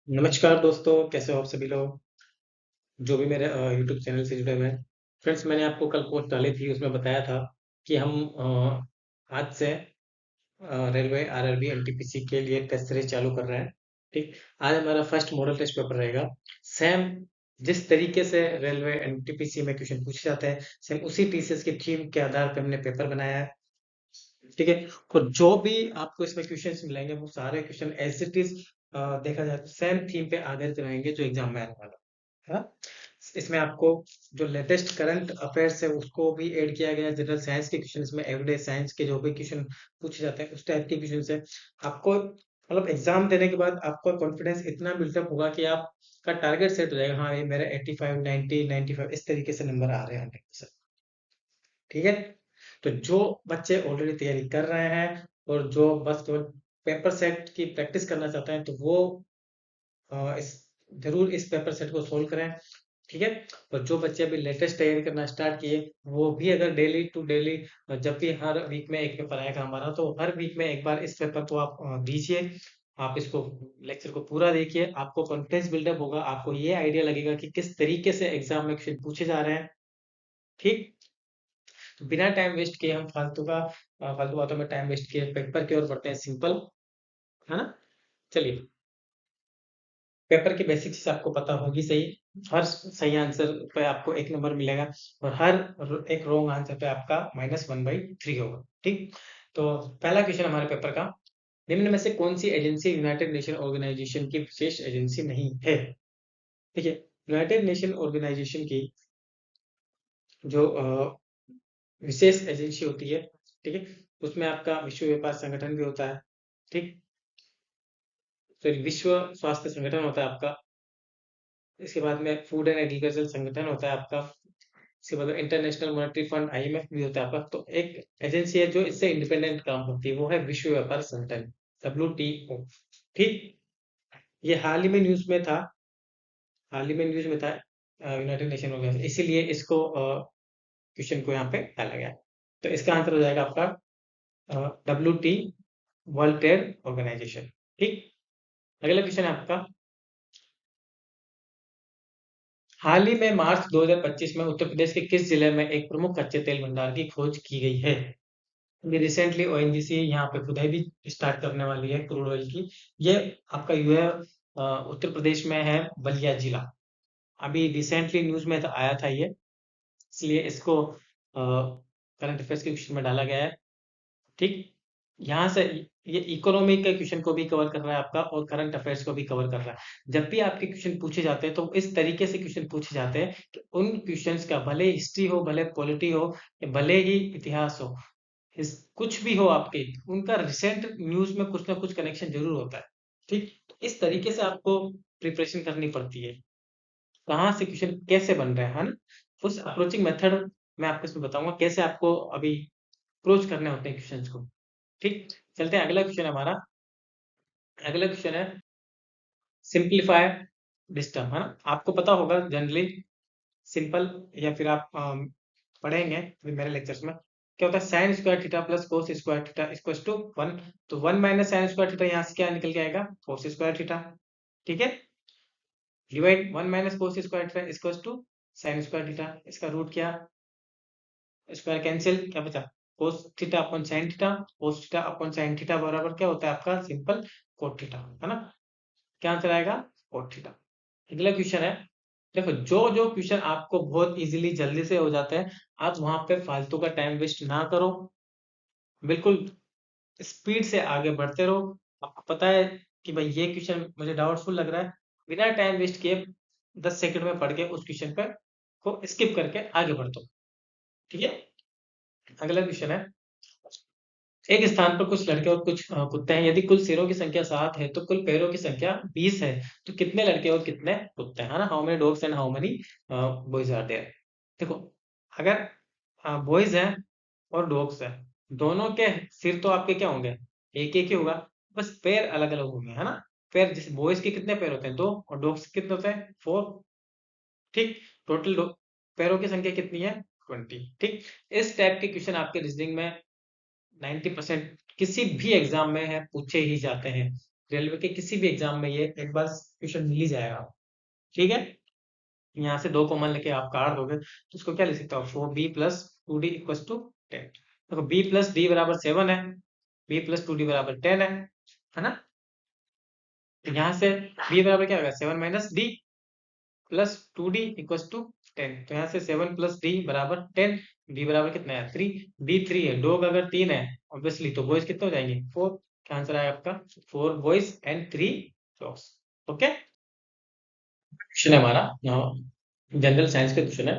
नमस्कार दोस्तों, कैसे हो आप सभी लोग? जो भी मेरे यूट्यूब चैनल से जुड़े हुए हैं। फ्रेंड्स, मैंने आपको कल पोस्ट डाली थी, उसमें बताया था कि हम आज से रेलवे आरआरबी एनटीपीसी के लिए टेस्ट सीरीज चालू कर रहे हैं। ठीक। आज हमारा फर्स्ट मॉडल टेस्ट पेपर रहेगा। सेम जिस तरीके से रेलवे एनटीपीसी में क्वेश्चन पूछे जाते हैं, सेम उसी टीसीएस की थीम के आधार पर हमने पेपर बनाया है। ठीक है। और जो भी आपको इसमें क्वेश्चंस मिलेंगे, वो सारे क्वेश्चन एज इट इज देखा जाए तो सेम थीम पे आधारित रहेंगे जो एग्जाम में आने वाला है ना। इसमें आपको जो लेटेस्ट करंट अफेयर्स है उसको भी ऐड किया गया है। जनरल साइंस के क्वेश्चन में एवरीडे साइंस के जो भी क्वेश्चन पूछे जाते हैं उस टाइप के क्वेश्चन है। आपको मतलब एग्जाम देने के बाद आपका कॉन्फिडेंस इतना बिल्टअप होगा कि आपका टारगेट सेट हो जाएगा, हाँ ये मेरे 85 90 95 इस तरीके से नंबर आ रहे हैं 100%। ठीक है। तो जो बच्चे ऑलरेडी तैयारी कर रहे हैं और जो बस केवल पेपर सेट की प्रैक्टिस करना चाहते हैं, तो वो इस जरूर इस पेपर सेट को सोल्व करें। ठीक है। और जो बच्चे अभी लेटेस्ट तैयारी करना स्टार्ट किए, वो भी अगर डेली टू डेली जब भी हर वीक में एक पेपर आएगा हमारा, तो हर वीक में एक बार इस पेपर को आप दीजिए। आप इसको लेक्चर को पूरा देखिए, आपको कॉन्फिडेंस बिल्डअप होगा, आपको ये आइडिया लगेगा कि किस तरीके से एग्जाम में क्वेश्चन पूछे जा रहे हैं। ठीक। तो बिना टाइम वेस्ट किए हम फालतू बातों में टाइम वेस्ट किए पेपर की ओर बढ़ते हैं। सिंपल है ना। चलिए, पेपर की बेसिक चीज आपको पता होगी सही। हर सही आंसर पे आपको एक नंबर मिलेगा और हर एक रॉन्ग आंसर पे आपका -1/3 होगा। ठीक। तो पहला क्वेश्चन हमारे पेपर का, निम्न में से कौन सी एजेंसी यूनाइटेड नेशन ऑर्गेनाइजेशन की विशेष एजेंसी नहीं है? ठीक है। यूनाइटेड नेशन ऑर्गेनाइजेशन की जो विशेष एजेंसी होती है, ठीक है, उसमें आपका विश्व व्यापार संगठन भी होता है। ठीक। फिर विश्व स्वास्थ्य संगठन होता है आपका। इसके बाद में फूड एंड एग्रीकल्चर संगठन होता है आपका। इसके बाद इंटरनेशनल मॉनेटरी फंड आईएमएफ भी होता है आपका। तो एक एजेंसी है जो इससे इंडिपेंडेंट काम करती है, वो है विश्व व्यापार संगठन, WTO। ठीक। ये हाल ही में न्यूज में था, हाल ही में न्यूज में था, यूनाइटेड नेशन ऑर्गेनाइजेशन, इसीलिए इसको क्वेश्चन को यहाँ पे डाला गया। तो इसका आंसर हो जाएगा आपका WT, वर्ल्ड ट्रेड ऑर्गेनाइजेशन। ठीक। अगला क्वेश्चन है आपका, हाल ही में मार्च 2025 में उत्तर प्रदेश के किस जिले में एक प्रमुख कच्चे तेल भंडार की खोज की गई है? अभी रिसेंटली ओएनजीसी यहाँ पे खुदाई भी स्टार्ट करने वाली है क्रूड ऑयल की। ये आपका उत्तर प्रदेश में है, बलिया जिला। अभी रिसेंटली न्यूज में आया था ये, इसलिए इसको करंट अफेयर्स के क्वेश्चन में डाला गया है। ठीक। यहाँ से ये इकोनॉमी के क्वेश्चन को भी कवर कर रहा है आपका और करंट अफेयर्स को भी कवर कर रहा है। जब भी आपके क्वेश्चन पूछे जाते हैं तो इस तरीके से क्वेश्चन पूछे जाते हैं कि उन क्वेश्चंस का भले हिस्ट्री हो, भले पॉलिटी हो, या भले ही इतिहास हो, कुछ भी हो आपके, उनका रिसेंट न्यूज में कुछ ना कुछ कनेक्शन जरूर होता है। ठीक। तो इस तरीके से आपको प्रिपरेशन करनी पड़ती है, कहाँ से क्वेश्चन कैसे बन रहे हैं, है ना। उस अप्रोचिंग मेथड मैं आपको इसमें बताऊंगा कैसे आपको अभी अप्रोच करने होते हैं क्वेश्चंस को। ठीक। चलते हैं, अगला क्वेश्चन हमारा, अगला क्वेश्चन है सिंप्लीफाई डिस्टर्ब, है ना। आपको पता होगा जनरली सिंपल, या फिर आप पढ़ेंगे अभी मेरे लेक्चर्स में, क्या होता है sine square theta plus cos square theta equals to 1। तो 1 माइनस साइन स्क्वायर थीटा यहाँ से क्या निकल के आएगा, कोस स्क्वायर थीटा। ठीक है। Divide 1 minus cos square theta equals to sine square theta. इसका रूट क्या, स्क्वायर कैंसिल, क्या बचा, cos theta upon sine theta. Cos theta upon sine theta बराबर क्या होता है आपका, सिंपल कोट थीटा, है ना। क्या आंसर आएगा, कोट थीटा। अगला क्वेश्चन है, देखो जो जो क्वेश्चन आपको बहुत इजीली जल्दी से हो जाते हैं, आप वहां पे फालतू का टाइम वेस्ट ना करो, बिल्कुल स्पीड से आगे बढ़ते रहो। आपको पता है कि भाई ये क्वेश्चन मुझे डाउटफुल लग रहा है, बिना टाइम वेस्ट किए 10 सेकंड में पढ़ के उस क्वेश्चन पर को स्किप करके आगे बढ़ दो। ठीक है। अगला क्वेश्चन है, एक स्थान पर कुछ लड़के और कुछ कुत्ते हैं, यदि कुल सिरों की संख्या 7 है तो कुल पैरों की संख्या 20 है, तो कितने लड़के और कितने कुत्ते हैं, है ना। How many dogs and how many boys are there. देखो, अगर बॉयज हैं और डॉग्स हैं, दोनों के सिर तो आपके क्या होंगे, एक एक ही होगा, बस पैर अलग अलग होंगे, है ना। पैर जैसे बॉयज के कितने पैर होते हैं, 2, और डॉग्स के कितने होते हैं, 4। ठीक। टोटल पैरों की संख्या कितनी है, 20। ठीक। इस टाइप के क्वेश्चन आपके रीजनिंग में 90% किसी भी एग्जाम में है पूछे ही जाते हैं। रेलवे के किसी भी एग्जाम में ये एक बार क्वेश्चन मिल ही जाएगा। ठीक है, यहाँ से 2 कॉमन लेके आप काट दोगे तो इसको क्या लिख सकते हो, 4b+2d=10। देखो b+d बराबर 7 है, b+2d बराबर 10 है ना। तो यहाँ से b बराबर क्या होगा, 7 - d +2d=10। तो यहाँ से 7 + d बराबर 10, b बराबर कितना है 3, b 3 है, डॉग अगर 3 है ऑब्वियसली तो बॉयज कितने हो जाएंगे 4। क्या आंसर आएगा आपका, 4 boys and 3 dogs. Okay, question है हमारा जनरल साइंस का क्वेश्चन है।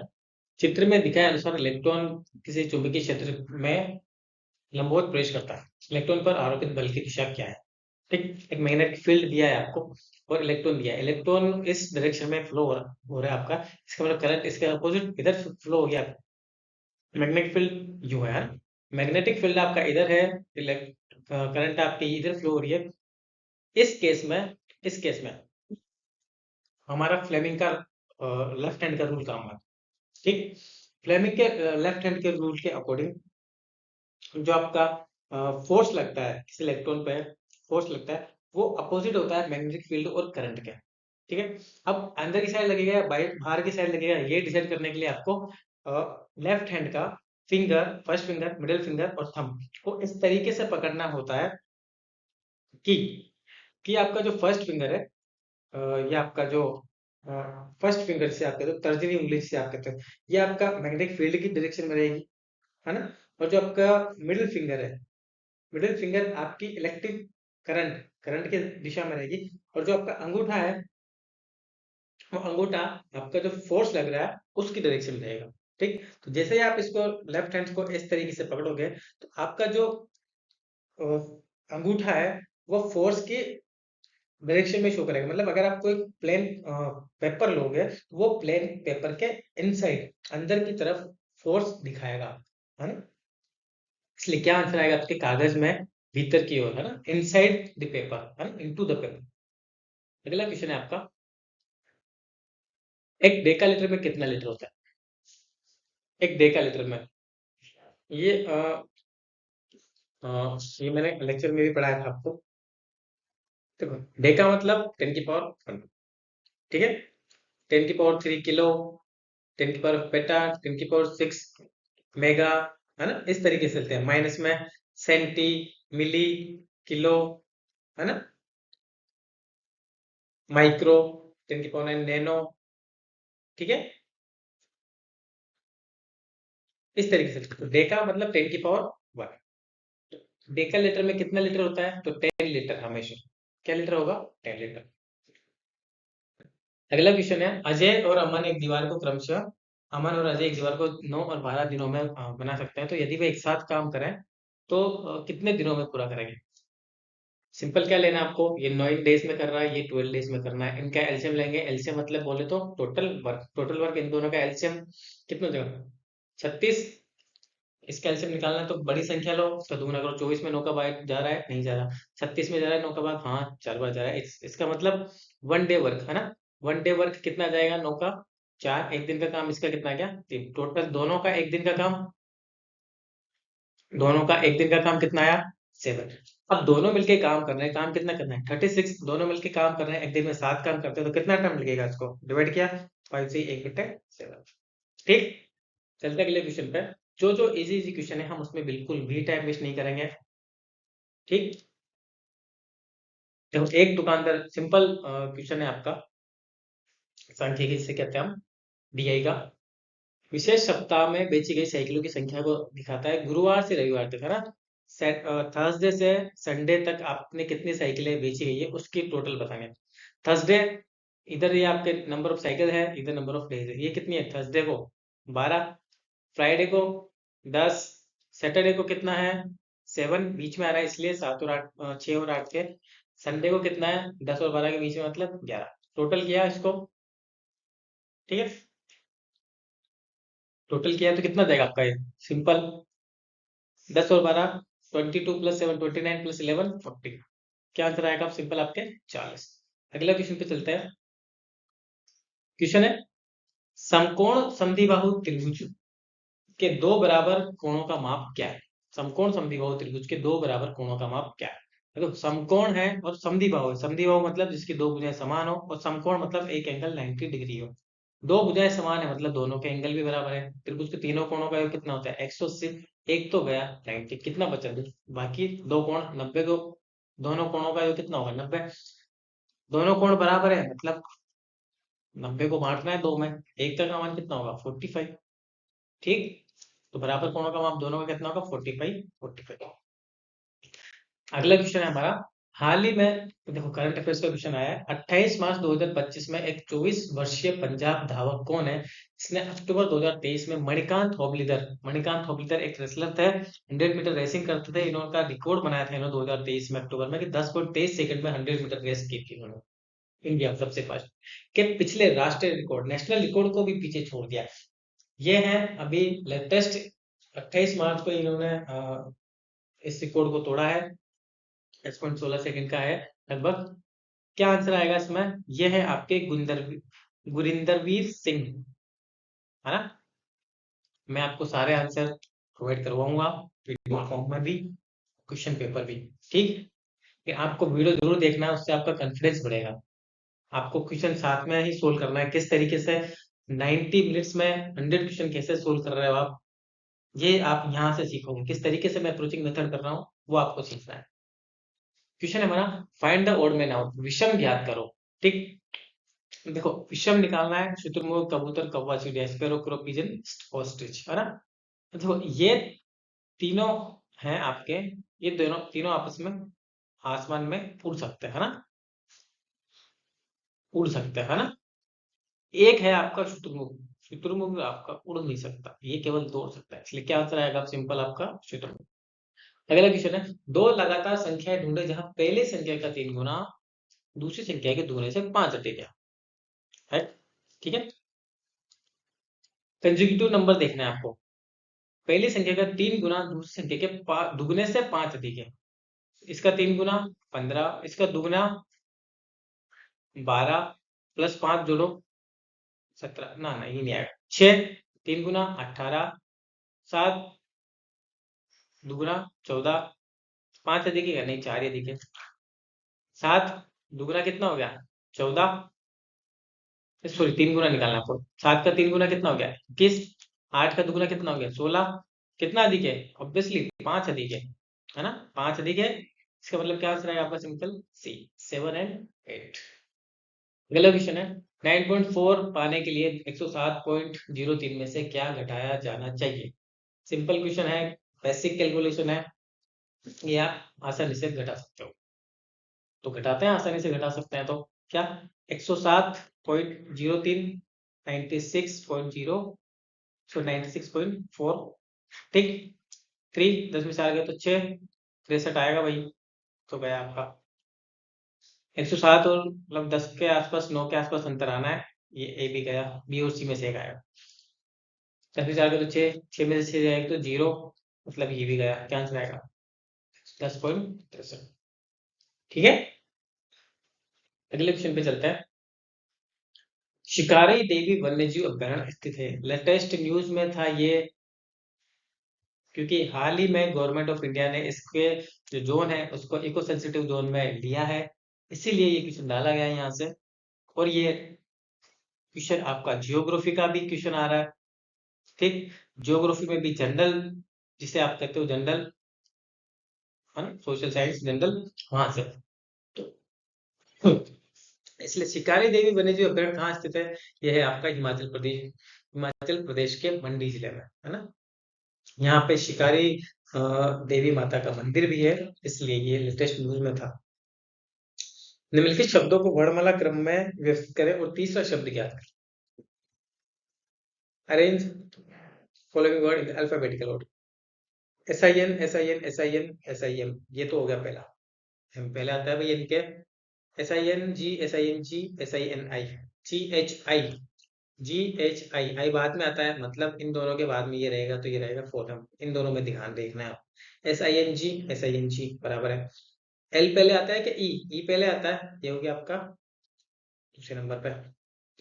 चित्र में दिखाए अनुसार इलेक्ट्रॉन किसी चुंबकीय क्षेत्र में लंबवत प्रवेश करता है, इलेक्ट्रॉन पर आरोपित बल की दिशा क्या है। ठीक, एक मैग्नेटिक फील्ड दिया है आपको और इलेक्ट्रॉन दिया है, इलेक्ट्रॉन इस डायरेक्शन में फ्लो हो रहा है आपका, इसका मतलब करंट इसके अपोजिट इधर फ्लो हो गया। मैग्नेटिक फील्ड जो है, मैग्नेटिक फील्ड आपका इधर है, करंट आपकी इधर फ्लो हो रही है। इस केस में हमारा फ्लेमिंग का लेफ्ट हैंड का रूल काम है। ठीक, फ्लेमिंग के लेफ्ट हैंड के रूल के अकॉर्डिंग जो आपका फोर्स लगता है किसी इलेक्ट्रॉन पे, फोर्स लगता है वो अपोजिट होता है मैग्नेटिक फील्ड और करंट के। ठीक है, अब अंदर की साइड लगेगा या बाहर की साइड लगेगा, ये डिसाइड करने के लिए आपको लेफ्ट हैंड का finger, first finger, middle finger और थंब को इस तरीके से पकड़ना होता है कि आपका जो फर्स्ट फिंगर है, ये आपका जो फर्स्ट फिंगर से आप कहते हो, तर्जनी उंगली से आप कहते हो, ये आपका मैग्नेटिक फील्ड की डायरेक्शन में रहेगी, है ना। और जो आपका मिडिल फिंगर है, मिडिल फिंगर आपकी इलेक्ट्रिक करंट करंट की दिशा में रहेगी। और जो आपका अंगूठा है, वो अंगूठा आपका जो फोर्स लग रहा है उसकी डायरेक्शन में रहेगा। ठीक, तो जैसे ही आप इसको लेफ्ट हैंड को इस तरीके से पकड़ोगे तो आपका जो अ, अंगूठा है वो फोर्स की डायरेक्शन में शो करेगा। मतलब अगर आप कोई प्लेन पेपर लोगे तो वो प्लेन पेपर के इनसाइड अंदर की तरफ फोर्स दिखाएगा, है ना। इसलिए क्या आंसर आएगा आपके कागज में भीतर की ओर, है ना, इनसाइड द पेपर, है ना, इनटू द पेपर। अगला क्वेश्चन है आपका, एक डेका लीटर में कितना लीटर होता है, एक डेका लीटर में। ये ये मैंने लेक्चर में भी पढ़ाया था आपको। देखो, डेका मतलब 10 की पावर 1, ठीक है, 10 की पावर 3 किलो, 10 की पावर बेटा, 10 की पावर 6 मेगा, है ना। इस तरीके से चलते हैं, माइनस में सेंटी, मिली, किलो, है ना, माइक्रो, 10 की पावर 9 नैनो। ठीक है, इस तरीके से। तो डेका मतलब 10 की पावर 1। डेका लीटर में कितना लीटर होता है, तो 10 लीटर हमेशा। क्या लीटर होगा, 10 लीटर। अगला क्वेश्चन है, अजय और अमन एक दीवार को क्रमशः अमन और अजय एक दीवार को 9 और 12 दिनों में बना सकते हैं, तो यदि वे एक साथ काम करें तो कितने दिनों में पूरा करेंगे। सिंपल क्या लेना है आपको, ये 9 डेज में कर रहा है, ये 12 डेज में करना है, इनका एलसीएम लेंगे। एलसीएम मतलब बोले तो टोटल वर्क इन दोनों का एलसीएम कितना हो जाएगा, 36। इसका एलसीएम निकालना है तो बड़ी संख्या लो, उसका दुगुना करो। 24 में 9 का भाग जा रहा है, नहीं जा रहा। 36 में जा रहा है 9 का भाग, हाँ 4 बार जा रहा है। इसका मतलब 1 डे वर्क, है ना। 1 डे वर्क कितना जाएगा, 9 का 4, एक दिन का काम इसका कितना गया 3। टोटल दोनों का एक दिन का काम, दोनों का एक दिन का काम कितना आया 7। अब दोनों मिलके काम कर रहे हैं, काम कितना करना है 36। दोनों मिलके काम कर रहे हैं, एक दिन में 7 काम करते हैं तो कितना टाइम लगेगा, इसको डिवाइड किया 5 से 1/7। ठीक, चलते अगले क्वेश्चन पे। जो जो इजी इजी क्वेश्चन है हम उसमें बिल्कुल भी टाइम वेस्ट नहीं करेंगे। ठीक, देखो एक दुकानदार, सिंपल क्वेश्चन है आपका, सांख्यिकी से कहते हैं हम, डीआई का। विशेष सप्ताह में बेची गई साइकिलों की संख्या को दिखाता है गुरुवार से रविवार तक, है ना। थर्सडे से संडे तक आपने कितनी साइकिलें बेची गई है उसकी टोटल बताएंगे। थर्सडे, इधर ये आपके नंबर ऑफ साइकिल है, इधर नंबर ऑफ डेज है। ये कितनी है थर्सडे को 12, फ्राइडे को 10, सैटरडे को कितना है 7, बीच में आ रहा है इसलिए 7 और 8, 6 और 8 के। संडे को कितना है 10 और 12 के बीच में, मतलब 11। टोटल किया इसको, ठीक है, टोटल किया तो कितना जाएगा आपका ये, सिंपल 10 और 12, 22 + 7 29 + 11 40। क्या आंसर आएगा आप सिंपल आपके 40। अगला क्वेश्चन पे चलते हैं। क्वेश्चन है, समकोण समद्विबाहु त्रिभुज के दो बराबर कोणों का माप क्या है। समकोण समद्विबाहु त्रिभुज के दो बराबर कोणों का माप क्या है। देखो समकोण है और समद्विबाहु है। समद्विबाहु मतलब जिसकी दो भुजाएं समान हो, और समकोण मतलब एक एंगल 90 डिग्री हो। दो भुजाएं समान है मतलब दोनों के एंगल भी बराबर है। त्रिभुज के तीनों कोणों का योग कितना होता है? 180। एक तो गया 90, कितना बचा? बाकी दो कोण 90 को, दोनों कोणों का योग कितना होगा? 90। दोनों कोण बराबर है मतलब 90 को बांटना है दो में, एक का मान कितना होगा? 45। ठीक, तो बराबर कोणों का माप दोनों का कितना होगा? 45 45। अगला क्वेश्चन है हमारा, हाल ही में देखो करंट अफेयर्स का क्वेश्चन आया है। 28 मार्च 2025 में एक 24 वर्षीय पंजाब धावक कौन है जिसने अक्टूबर 2023 में मणिकांत होबलीधर एक रेसलर थे, 100 मीटर रेसिंग करते थे। इन्होंने रिकॉर्ड बनाया था इन्होंने 2023 में अक्टूबर में कि 10.23 सेकंड में 100 मीटर रेस की थी इन्होंने। इंडिया सबसे फास्ट के पिछले राष्ट्रीय रिकॉर्ड, नेशनल रिकॉर्ड को भी पीछे छोड़ दिया। ये है अभी लेटेस्ट, 28 मार्च को इन्होंने इस रिकॉर्ड को तोड़ा है। 10.16 सेकंड का है लगभग। क्या आंसर आएगा इसमें? ये है आपके गुरिंदरवीर सिंह, है ना। मैं आपको सारे आंसर प्रोवाइड करवाऊंगा, वीडियो फॉर्म में भी, क्वेश्चन पेपर भी। ठीक, कि आपको वीडियो जरूर देखना है, उससे आपका कॉन्फिडेंस बढ़ेगा। आपको क्वेश्चन साथ में ही सोल्व करना है, किस तरीके से 90 मिनट्स में 100 क्वेश्चन कैसे सोल्व कर रहे हो आप, ये आप यहाँ से सीखोगे। किस तरीके से मैं अप्रोचिंग मेथड कर रहा हूँ वो आपको सीखना है। क्वेश्चन है हमारा, find the odd man out, विषम ज्ञात करो। ठीक, देखो विषम निकालना है, शुतुरमुर्ग, कबूतर, कौवा, चिड़िया, स्पैरो, क्रो, पिजन, ऑस्ट्रिच, है ना। तो देखो ये तीनों हैं आपके, ये दोनों तीनों आपस में आसमान में उड़ सकते हैं, है ना, उड़ सकते हैं, है ना। एक है आपका शुतुरमुर्ग, शुतुरमुर्ग आपका उड़ नहीं सकता, ये केवल दौड़ सकता है, इसलिए क्या आंसर आएगा? सिंपल आपका शुतुरमुर्ग। अगला क्वेश्चन है, दो लगातार संख्याएं ढूंढे जहां पहली संख्या का 3 गुना दूसरी संख्या के दुगने से 5 अधिक है। ठीक है, कंसेक्यूटिव नंबर देखना है आपको। पहली संख्या का 3 गुना दूसरी संख्या के दुगने से 5 अधिक है। इसका 3 गुना 15, इसका दुगना 12, प्लस 5 जोड़ो 17, ना ना ये नहीं आएगा। 6, 3 गुना 18, 7 दुगना 14, 5 अधिक है नहीं, 4 ही अधिक है। 7 दुगना कितना हो गया? 14, सॉरी 3 गुना निकालना आपको। 7 का 3 गुना कितना हो गया? 21। 8 का दुगना कितना हो गया? 16। कितना अधिक है? ऑब्वियसली 5 अधिक है ना, 5 अधिक है। इसका मतलब क्या आंसर है आपका? Simple C, 7 and 8। अगला क्वेश्चन है, 9.4 पाने के लिए 107.03 में से क्या घटाया जाना चाहिए? सिंपल क्वेश्चन है, बेसिक कैलकुलेशन है, ये आप आसानी से घटा सकते हो। तो घटाते हैं, आसानी से घटा सकते हैं। तो क्या? 107.03, 96.0, सो 96.4। ठीक, 3 10 में से आ गया तो 6, 63 आएगा भाई। तो गया आपका 107 और मतलब 10 के आसपास, 9 के आसपास अंतर आना है। ये ए भी गया, बी और सी में से एक आएगा। 10 में से आ गया तो 6, 6 में से 6 जाएगा तो 0, मतलब ये भी गया। क्या आंसर आएगा? 10.63। ठीक है, अगले क्वेश्चन पे चलते हैं। शिकारी देवी वन्यजीव अभ्यारण्य स्थित है। लेटेस्ट न्यूज में था ये, क्योंकि हाल ही में गवर्नमेंट ऑफ इंडिया ने इसके जो जोन है उसको इको सेंसिटिव जोन में लिया है, इसीलिए ये क्वेश्चन डाला गया है यहाँ से। और ये क्वेश्चन आपका जियोग्राफी का भी क्वेश्चन आ रहा है। ठीक, जियोग्राफी में भी जनरल, जिसे आप कहते हो जनरल, है ना, सोशल साइंस जनरल, वहां से। तो इसलिए शिकारी देवी वन्यजीव अभ्यारण्य कहाँ स्थित है? यह है आपका हिमाचल प्रदेश, हिमाचल प्रदेश के मंडी जिले में, है ना। यहाँ पे शिकारी देवी माता का मंदिर भी है, इसलिए ये लेटेस्ट न्यूज में था। निम्नलिखित शब्दों को वर्णमाला क्रम में व्यवस्थित करें और तीसरा शब्द क्या है? Arrange following word in alphabetical order. S I N, S I N, S I N, S I M, ये तो हो गया पहला। हम पहले आता है भाई इनके, S I N G, S I N G, S I N I, G H I, G H I, I बाद में आता है, मतलब इन दोनों के बाद में ये रहेगा तो ये रहेगा फोरम, इन दोनों में ध्यान देखना है आप। S I N G, S I N G बराबर है। एल पहले आता है कि ई? ई पहले आता है, ये हो गया आपका दूसरे नंबर पे।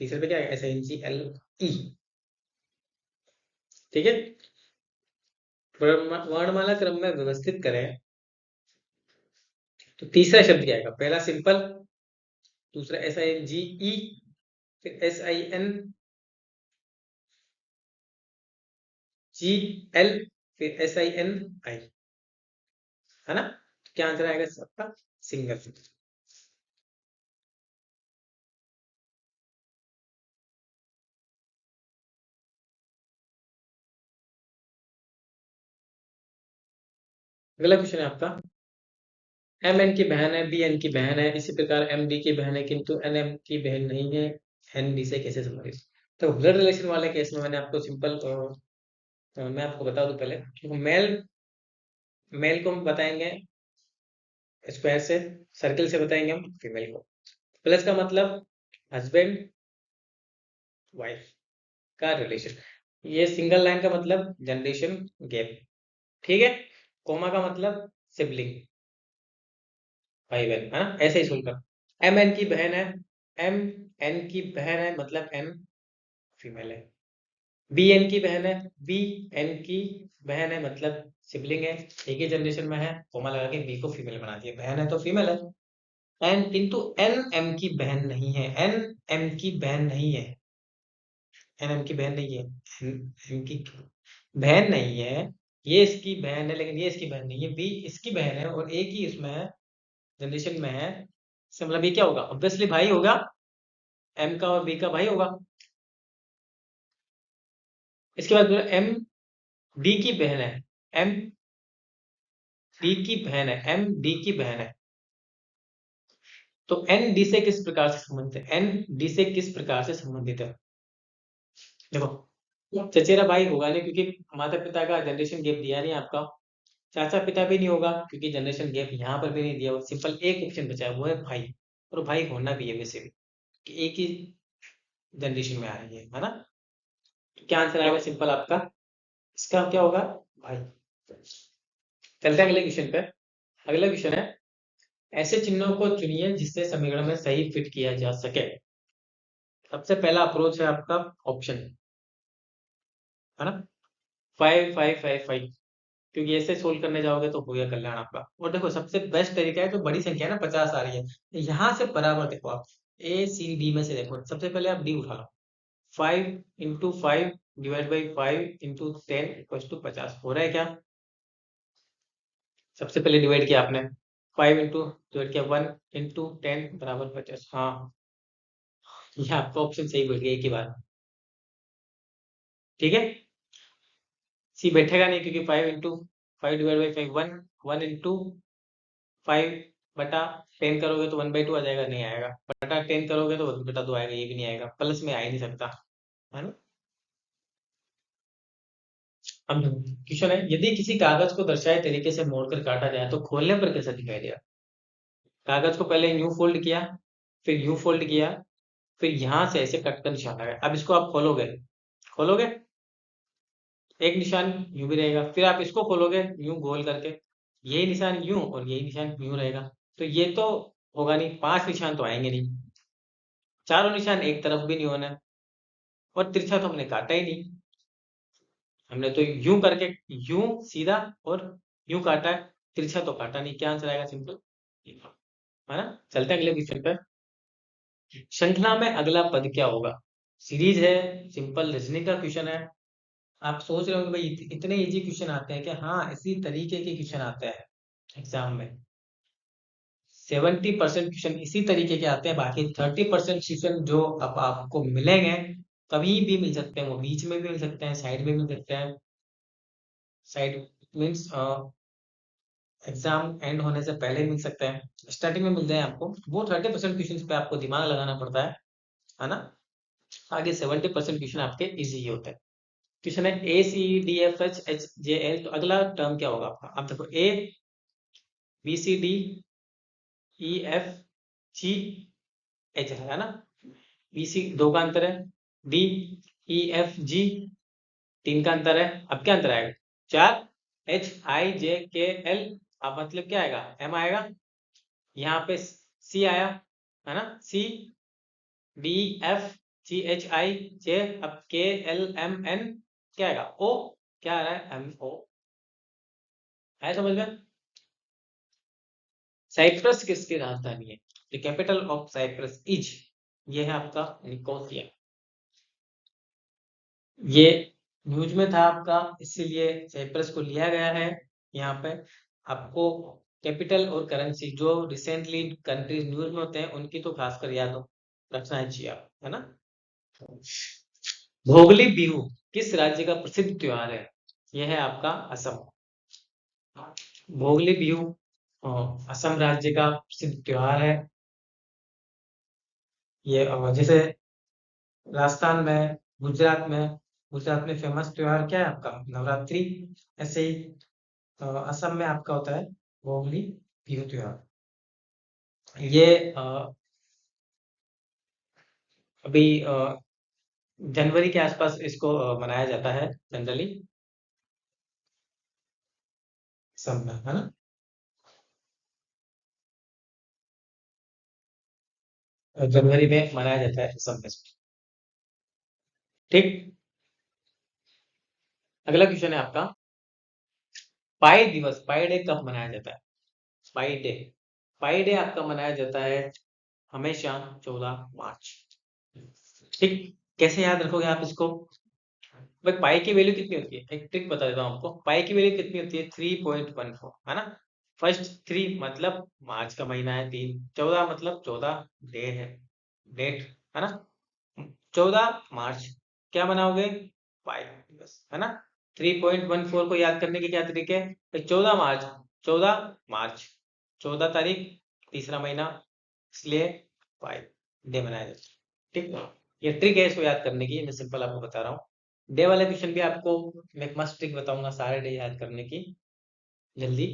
तीसरे पे क्या है? S I N G L E. ठीक है, वर्णमाला क्रम में व्यवस्थित करें तो तीसरा शब्द क्या आएगा? पहला सिंपल, दूसरा SINGE, फिर SINGL, फिर SINI, है ना? तो क्या आंसर आएगा सबका? सिंगल। अगला क्वेश्चन है आपका, MN की बहन है, BN की बहन है, इसी प्रकार MD की बहन है, किंतु NM की बहन नहीं है, NB से कैसे संबंधित? तो ब्लड रिलेशन वाले केस में मैंने आपको सिंपल, मैं आपको बता दूं पहले, मेल मेल को हम बताएंगे स्क्वायर से, सर्किल से बताएंगे हम फीमेल को। प्लस का मतलब हस्बैंड वाइफ का रिलेशन, ये सिंगल लाइन का मतलब जनरेशन गैप, ठीक है। कोमा का मतलब सिबलिंग, भाई बहन, है ना? ऐसे ही सुनकर MN की बहन है, MN की बहन है मतलब N फीमेल है। BN की बहन है, BN की बहन है मतलब सिबलिंग है, एक ही जनरेशन में है, कोमा लगा के B को फीमेल बना दिया, बहन है तो फीमेल है। एन किंतु NM की बहन नहीं है, NM की बहन नहीं है, NM की बहन नहीं है, NM की बहन नहीं है। ये इसकी बहन है लेकिन ये इसकी बहन नहीं है, B इसकी बहन है और एक ही इसमें है, जनरेशन में है। इसका मतलब ये क्या होगा? ऑब्वियसली भाई होगा, M का और B का भाई होगा। इसके बाद MD की बहन है, MD की बहन है, MD की बहन है, तो ND से किस प्रकार से संबंधित है? ND से किस प्रकार से संबंधित है? देखो, चचेरा भाई होगा नहीं क्योंकि माता पिता का जनरेशन गैप दिया नहीं आपका, चाचा पिता भी नहीं होगा क्योंकि जनरेशन गैप यहाँ पर भी नहीं दिया हुआ, सिंपल एक ऑप्शन बचा है वो है भाई, और भाई होना भी है वैसे भी कि एक ही जनरेशन में आ रही है ना? तो क्या आंसर आएगा सिंपल आपका? इसका क्या होगा? भाई। चलते हैं अगले क्वेश्चन पे। अगला क्वेश्चन है, ऐसे चिन्हों को चुनिए जिससे समीकरण में सही फिट किया जा सके। सबसे पहला अप्रोच है आपका ऑप्शन, है ना? 5 5 5 5, क्योंकि ऐसे सोल्व करने जाओगे तो हो गया कल्याण आपका। और देखो सबसे बेस्ट तरीका है, जो बड़ी संख्या है ना 50 आ रही है, यहाँ से बराबर देखो आप, A C D में से देखो, सबसे पहले आप D उठा लो, 5 × 5 डिवाइड बाई 5 × 10 = 50 हो रहा है क्या? सबसे पहले डिवाइड किया आपने, 5 इंटू डिवाइड किया 1 × 10 बराबर 50, हाँ ये आपका ऑप्शन सही बैठ गया एक ही बार, ठीक है। सी बैठेगा नहीं क्योंकि 5 × 5 डिवाइड बाई 5 1, 1 × 5/10 करोगे तो 1/2 आ जाएगा, नहीं आएगा। बटा 10 करोगे तो 1/2 आएगा, ये भी नहीं आएगा, प्लस में आ ही नहीं सकता, है ना? अब क्वेश्चन है, यदि किसी कागज को दर्शाए तरीके से मोड़कर काटा जाए तो खोलने पर कैसा दिखाई देगा? कागज को पहले यूं फोल्ड किया, फिर यूं फोल्ड किया, फिर यहां से ऐसे कट कर निशान लगाया, अब इसको आप खोलोगे, खोलोगे एक निशान यूं भी रहेगा, फिर आप इसको खोलोगे यूं गोल करके, यही निशान यूं और यही निशान यूं रहेगा, तो ये तो होगा नहीं, 5 निशान तो आएंगे नहीं, चारों निशान एक तरफ भी नहीं होना, और तिरछा तो हमने काटा ही नहीं, हमने तो यूं करके, यूं सीधा और यूं काटा है, तिरछा तो काटा नहीं, क्या आंसर आएगा? सिंपल, है ना? चलते हैं अगले क्वेश्चन पर। श्रृंखला में अगला पद क्या होगा? सीरीज है, सिंपल रीजनिंग का क्वेश्चन है। आप सोच रहे होंगे भाई इतने इजी क्वेश्चन आते हैं क्या? हाँ, इसी तरीके के क्वेश्चन आते हैं एग्जाम में, 70% क्वेश्चन इसी तरीके के आते हैं, बाकी 30% क्वेश्चन जो अब आपको मिलेंगे, कभी भी मिल सकते हैं, वो बीच में भी मिल सकते हैं, साइड में भी मिल सकते हैं, साइड मीन्स एग्जाम एंड होने से पहले मिल सकते हैं, स्टार्टिंग में मिल जाए आपको, वो 30% क्वेश्चन पे आपको दिमाग लगाना पड़ता है ना? आगे 70% क्वेश्चन आपके इजी ही होते हैं। क्वेश्चन है ACDFHHJL, तो अगला टर्म क्या होगा आपका? आप देखो ABCDEFGH है ना, BC 2 का अंतर है, DEFG 3 का अंतर है, अब क्या अंतर आएगा? 4, HIJKL, अब मतलब क्या आएगा? M आएगा, यहाँ पे C आया, है ना? CDFGHIJ, अब KLMN क्या आएगा? O, क्या आ रहा है? MO, है समझ में? साइप्रस किसकी राजधानी है? The capital of Cyprus is, ये है आपका निकोसिया। ये न्यूज में था आपका, इसीलिए साइप्रस को लिया गया है। यहाँ पे आपको कैपिटल और करेंसी जो रिसेंटली कंट्रीज न्यूज में होते हैं उनकी तो खासकर याद रखना चाहिए आप, है ना। भोगली बिहू किस राज्य का प्रसिद्ध त्योहार है? यह है आपका असम। भोगली बिहू असम राज्य का प्रसिद्ध त्योहार है। ये जैसे राजस्थान में, गुजरात में फेमस त्योहार क्या है आपका? नवरात्रि। ऐसे ही असम में आपका होता है भोगली बिहू त्योहार। ये अभी जनवरी के आसपास इसको मनाया जाता है जनरली, असम में, है ना। जनवरी में मनाया जाता है असम में। ठीक। अगला क्वेश्चन है आपका, पाई दिवस, पाई डे कब मनाया जाता है? पाई डे, पाई डे आपका मनाया जाता है हमेशा 14 मार्च। ठीक। कैसे याद रखोगे आप इसको? भाई पाई की वैल्यू कितनी होती है, एक ट्रिक बता देता हूँ आपको। पाई की वैल्यू कितनी होती है? 3.14, है ना। फर्स्ट 3 मतलब मार्च का महीना है, 3, 14 मतलब 14 डे है, डेट, है ना। 14 मार्च क्या बनाओगे? पाई दिवस, है ना। 3.14 को याद करने के क्या तरीके हैं? 14 मार्च, 14 मार्च, 14 तारीख, तीसरा महीना, इसलिए पाई डे मनाया जाता है। ठीक है, ये ट्रिक है इसको याद करने की, मैं सिंपल आपको बता रहा हूँ। डे वाले क्वेश्चन भी आपको मैं मस्त ट्रिक बताऊंगा सारे डे याद करने की, जल्दी।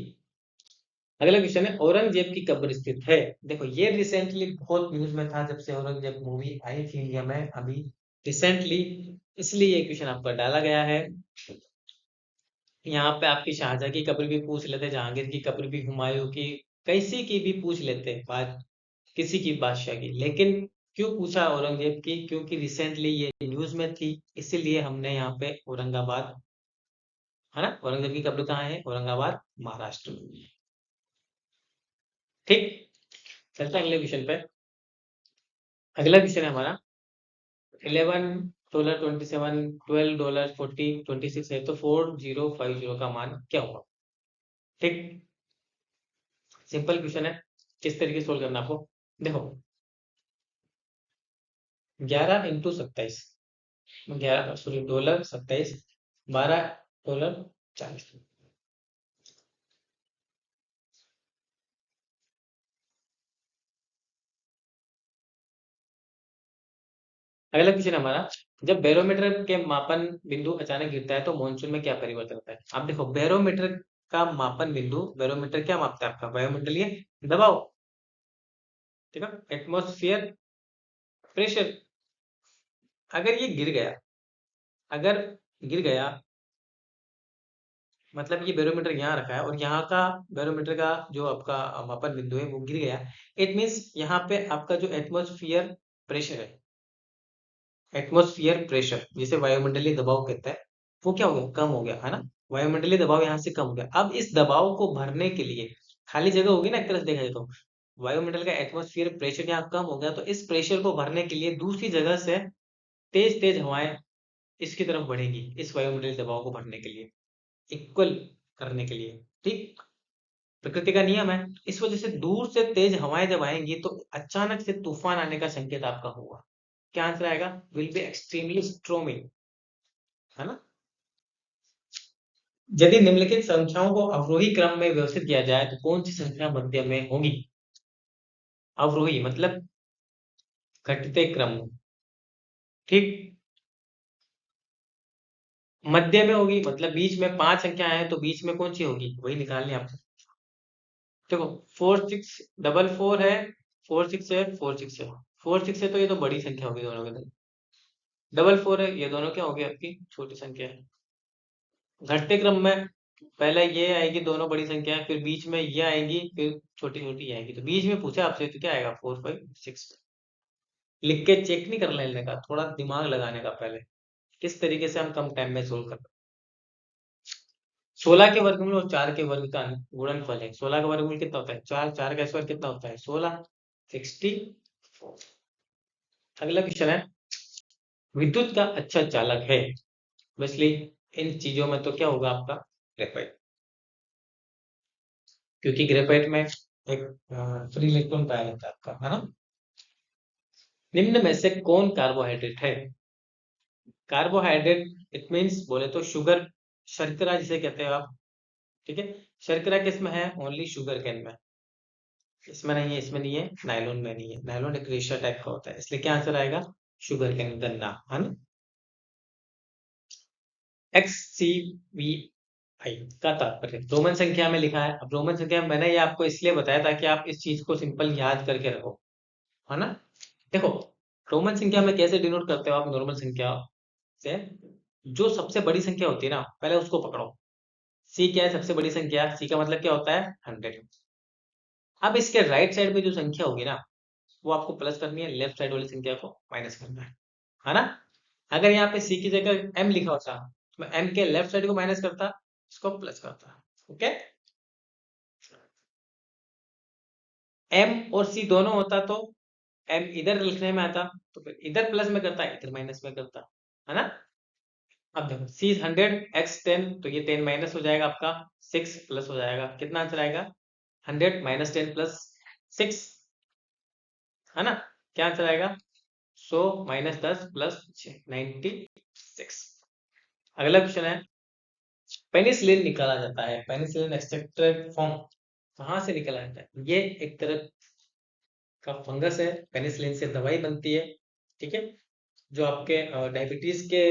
अगला क्वेश्चन है, औरंगजेब की कब्र स्थित है? देखो ये रिसेंटली बहुत न्यूज में था जब से औरंगजेब मूवी आई थी इंडिया में अभी रिसेंटली, इसलिए ये क्वेश्चन आपका डाला गया है। यहाँ पे आपकी शाहजहां की कब्र भी पूछ लेते, जहांगीर की कब्र भी, हुमायूं की, किसी की भी पूछ लेते बात, किसी की बादशाह की, लेकिन क्यों पूछा औरंगजेब की? क्योंकि रिसेंटली ये न्यूज में थी, इसीलिए हमने यहाँ पे औरंगाबाद, है ना। औरंगजेब की कब्र कहाँ है? औरंगाबाद, महाराष्ट्र में। ठीक। चलते हैं अगले क्वेश्चन पे। अगला क्वेश्चन है हमारा, 11 डॉलर 27, $12 40 26 है, तो 4050 का मान क्या होगा? ठीक। सिंपल क्वेश्चन है, किस तरीके से सोल्व करना आपको? देखो 11 × 27, 11 सॉरी $27, $12 40। अगला क्वेश्चन हमारा, जब बैरोमीटर के मापन बिंदु अचानक गिरता है तो मॉनसून में क्या परिवर्तन होता है? आप देखो बैरोमीटर का मापन बिंदु, बैरोमीटर क्या मापता है आपका? वायुमंडलीय दबाव, ठीक है, एटमॉस्फेयर प्रेशर। अगर ये गिर गया, अगर गिर गया मतलब ये बैरोमीटर यहाँ रखा है और यहाँ का बैरोमीटर का जो आपका मापन बिंदु है वो गिर गया, इट मीन्स यहाँ पे आपका जो एटमॉस्फेयर प्रेशर है, एटमॉस्फेयर प्रेशर जिसे वायुमंडलीय दबाव कहता है, वो क्या हो गया? कम हो गया, है ना। वायुमंडलीय दबाव यहाँ से कम हो गया। अब इस दबाव को भरने के लिए खाली जगह होगी ना, एक तरह से देखा जाए तो वायुमंडल का एटमॉस्फेयर प्रेशर यहाँ कम हो गया, तो इस प्रेशर को भरने के लिए दूसरी जगह से तेज तेज हवाएं इसकी तरफ बढ़ेगी, इस वायुमंडलीय दबाव को भरने के लिए, इक्वल करने के लिए। ठीक, प्रकृति का नियम है। इस वजह से दूर से तेज हवाएं जब आएंगी तो अचानक से तूफान आने का संकेत आपका होगा। क्या आंसर आएगा? विल बी एक्सट्रीमली स्ट्रोमी, है ना। यदि निम्नलिखित संख्याओं को अवरोही क्रम में व्यवस्थित किया जाए तो कौन सी संख्या मध्य में होगी? अवरोही मतलब घटते क्रम में। ठीक, मध्य में होगी मतलब बीच में 5 संख्याएं हैं तो बीच में कौन सी होगी वही निकालनी है आपको। देखो 4644 है, 46 है, 46 है, 46 है तो ये तो बड़ी संख्या होगी दोनों के, 44 है, ये दोनों क्या होगी आपकी छोटी संख्या है। घटते क्रम में पहले ये आएगी, दोनों बड़ी संख्या है, फिर बीच में ये आएगी, फिर छोटी छोटी आएगी, तो बीच में पूछे आपसे तो क्या आएगा? 456। लिख के चेक नहीं कर लेने का, थोड़ा दिमाग लगाने का पहले, किस तरीके से हम कम टाइम में सोल्व कर। 16 के वर्गमूल और 4 के वर्ग का गुणनफल है। 16 का वर्गमूल कितना होता है? 4, 4 का स्क्वायर कितना होता है? 16, 64। अगला क्वेश्चन है, विद्युत का अच्छा चालक है। ऑब्वियसली इन चीजों में तो क्या होगा आपका? ग्रेफाइट, क्योंकि ग्रेफाइट में एक फ्री इलेक्ट्रॉन पाया जाता है आपका, है ना। निम्न में से कौन कार्बोहाइड्रेट है? कार्बोहाइड्रेट इट मीन्स बोले तो शुगर, शर्करा जिसे कहते हो आप। ठीक है, शर्करा किसमें है? ओनली शुगर केन में। इसमें नहीं है, इसमें नहीं है, नायलॉन में नहीं है। नायलॉन एक रेशा टाइप का होता है, इसलिए क्या आंसर आएगा? शुगर केन, गन्ना, है ना। एक्स सी वी आई का तात्पर्य रोमन संख्या में लिखा है। अब रोमन संख्या में मैंने ये आपको इसलिए बताया ताकि आप इस चीज को सिंपल याद करके रखो, है ना। देखो, रोमन संख्या में कैसे डिनोट करते हो आप? नॉर्मल संख्या से जो सबसे बड़ी संख्या होती है ना, पहले उसको पकड़ो। सी क्या है? सबसे बड़ी संख्या। सी का मतलब क्या होता है? 100। अब इसके राइट साइड में जो संख्या होगी ना, वो आपको प्लस करनी है, लेफ्ट साइड वाली संख्या को माइनस करना है ना। अगर यहाँ पे सी की जगह एम लिखा होता तो मैं एम के लेफ्ट साइड को माइनस करता, इसको प्लस करता। ओके, एम और सी दोनों होता तो एम इधर लिखने में आता, तो फिर इधर प्लस में करता, इधर माइनस में करता, है ना। अब देखो, सी 100, एक्स 10, तो ये 10 माइनस हो जाएगा आपका, 6 प्लस हो जाएगा। कितना आंसर आएगा? 100 माइनस 10 प्लस 6, है ना। क्या आंसर आएगा? 100 माइनस 10 प्लस 96। अगला क्वेश्चन है, पेनिसिलिन निकाला जाता है। पेनिसिलिन एक्सट्रैक्टेड फ्रॉम, कहाँ से निकाला जाता है? ये एक तरह का फंगस है। पेनिसिलिन से दवाई बनती है, ठीक है, जो आपके डायबिटीज के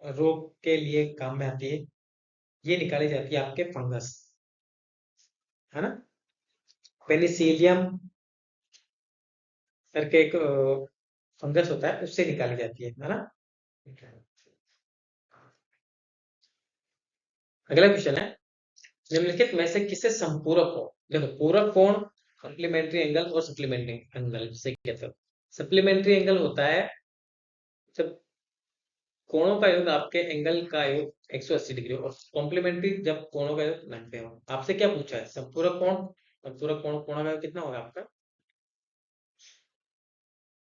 रोग के लिए काम में आती है। ये निकाली जाती है आपके फंगस, है ना। पेनिसिलियम करके एक फंगस होता है, उससे निकाली जाती है ना। अगला क्वेश्चन है, निम्नलिखित में से किसे संपूरक कोण, देखो पूरक कोण, सप्लीमेंट्री एंगल और सप्लीमेंट्री एंगल जिसे कहते हो। सप्लीमेंट्री एंगल होता है जब कोणों का योग, आपके एंगल का योग 180 डिग्री हो, और कॉम्प्लीमेंट्री जब कोणों का योग 90 हो। आपसे क्या पूछा है? संपूरक कोण, संपूरक कोण, कोणों का योग कितना होगा आपका?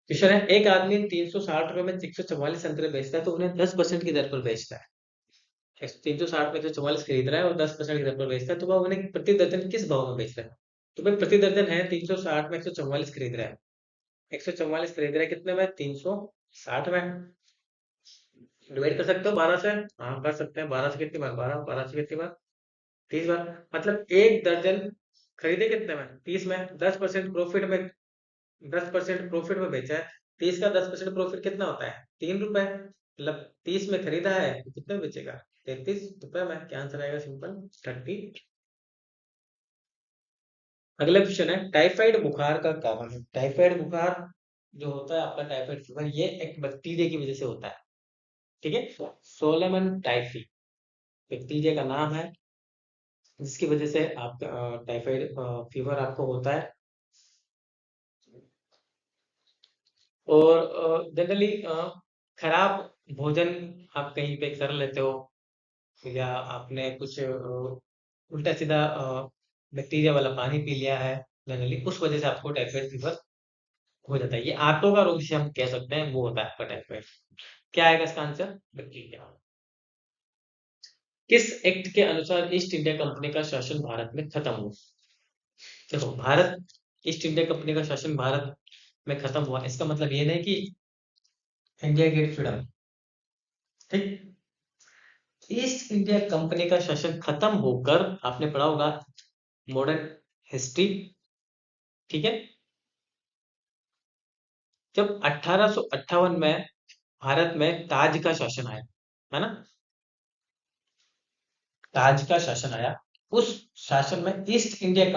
क्वेश्चन है, एक आदमी 360 रुपए में 144 संतरे बेचता है, तो उन्हें 10% की दर पर बेचता है। 360 में 144 खरीद रहा है और 10% की दर पर बेचता है, तो वह उन्हें प्रति दर्जन किस भाव में बेच रहा है? तो भाई प्रति दर्जन है, 360 में 144 खरीद रहा है, 144 खरीद रहा है कितने में? 360 में। डिवाइड कर सकते हो 12 से। हाँ कर सकते हैं, 12 से कितनी बार? 12, 12 से कितनी बार? 30 बार। मतलब एक दर्जन खरीदे कितने में? 30 में। 10% प्रॉफिट में, 10% प्रॉफिट में बेचा है। 30 का 10% प्रॉफिट कितना होता है? 3 रुपए। मतलब 30 में खरीदा है तो कितने में बेचेगा? 33 रुपए में। क्या आंसर आएगा? सिंपल 30। अगला क्वेश्चन है, टाइफाइड बुखार का कारण है। टाइफाइड बुखार जो होता है आपका, टाइफाइड फीवर, ये एक बैक्टीरिया की वजह से होता है, ठीक है। सोलेमन टाइफी बैक्टीरिया का नाम है, जिसकी वजह से आपका टाइफाइड फीवर आपको होता है। और जनरली खराब भोजन आप कहीं पे कर लेते हो, या आपने कुछ उल्टा सीधा बैक्टीरिया वाला पानी पी लिया है, जनरली उस वजह से आपको टाइफाइड फीवर हो जाता है। ये आंतों का रोग जिसे हम कह सकते हैं, वो होता है आपका टाइफाइड। क्या आएगा इसका आंसर? बैक्टीरिया। किस एक्ट के अनुसार ईस्ट इंडिया कंपनी का शासन भारत में खत्म हुआ? देखो, भारत, ईस्ट इंडिया कंपनी का शासन भारत में खत्म हुआ, इसका मतलब ये नहीं कि इंडिया गेट फ्रीडम, ठीक। ईस्ट इंडिया कंपनी का शासन खत्म होकर, आपने पढ़ा होगा मॉडर्न हिस्ट्री, ठीक है, जब 1858 में भारत में ताज का शासन आया, है ना, ताज का शासन आया, उस शासन में ईस्ट इंडिया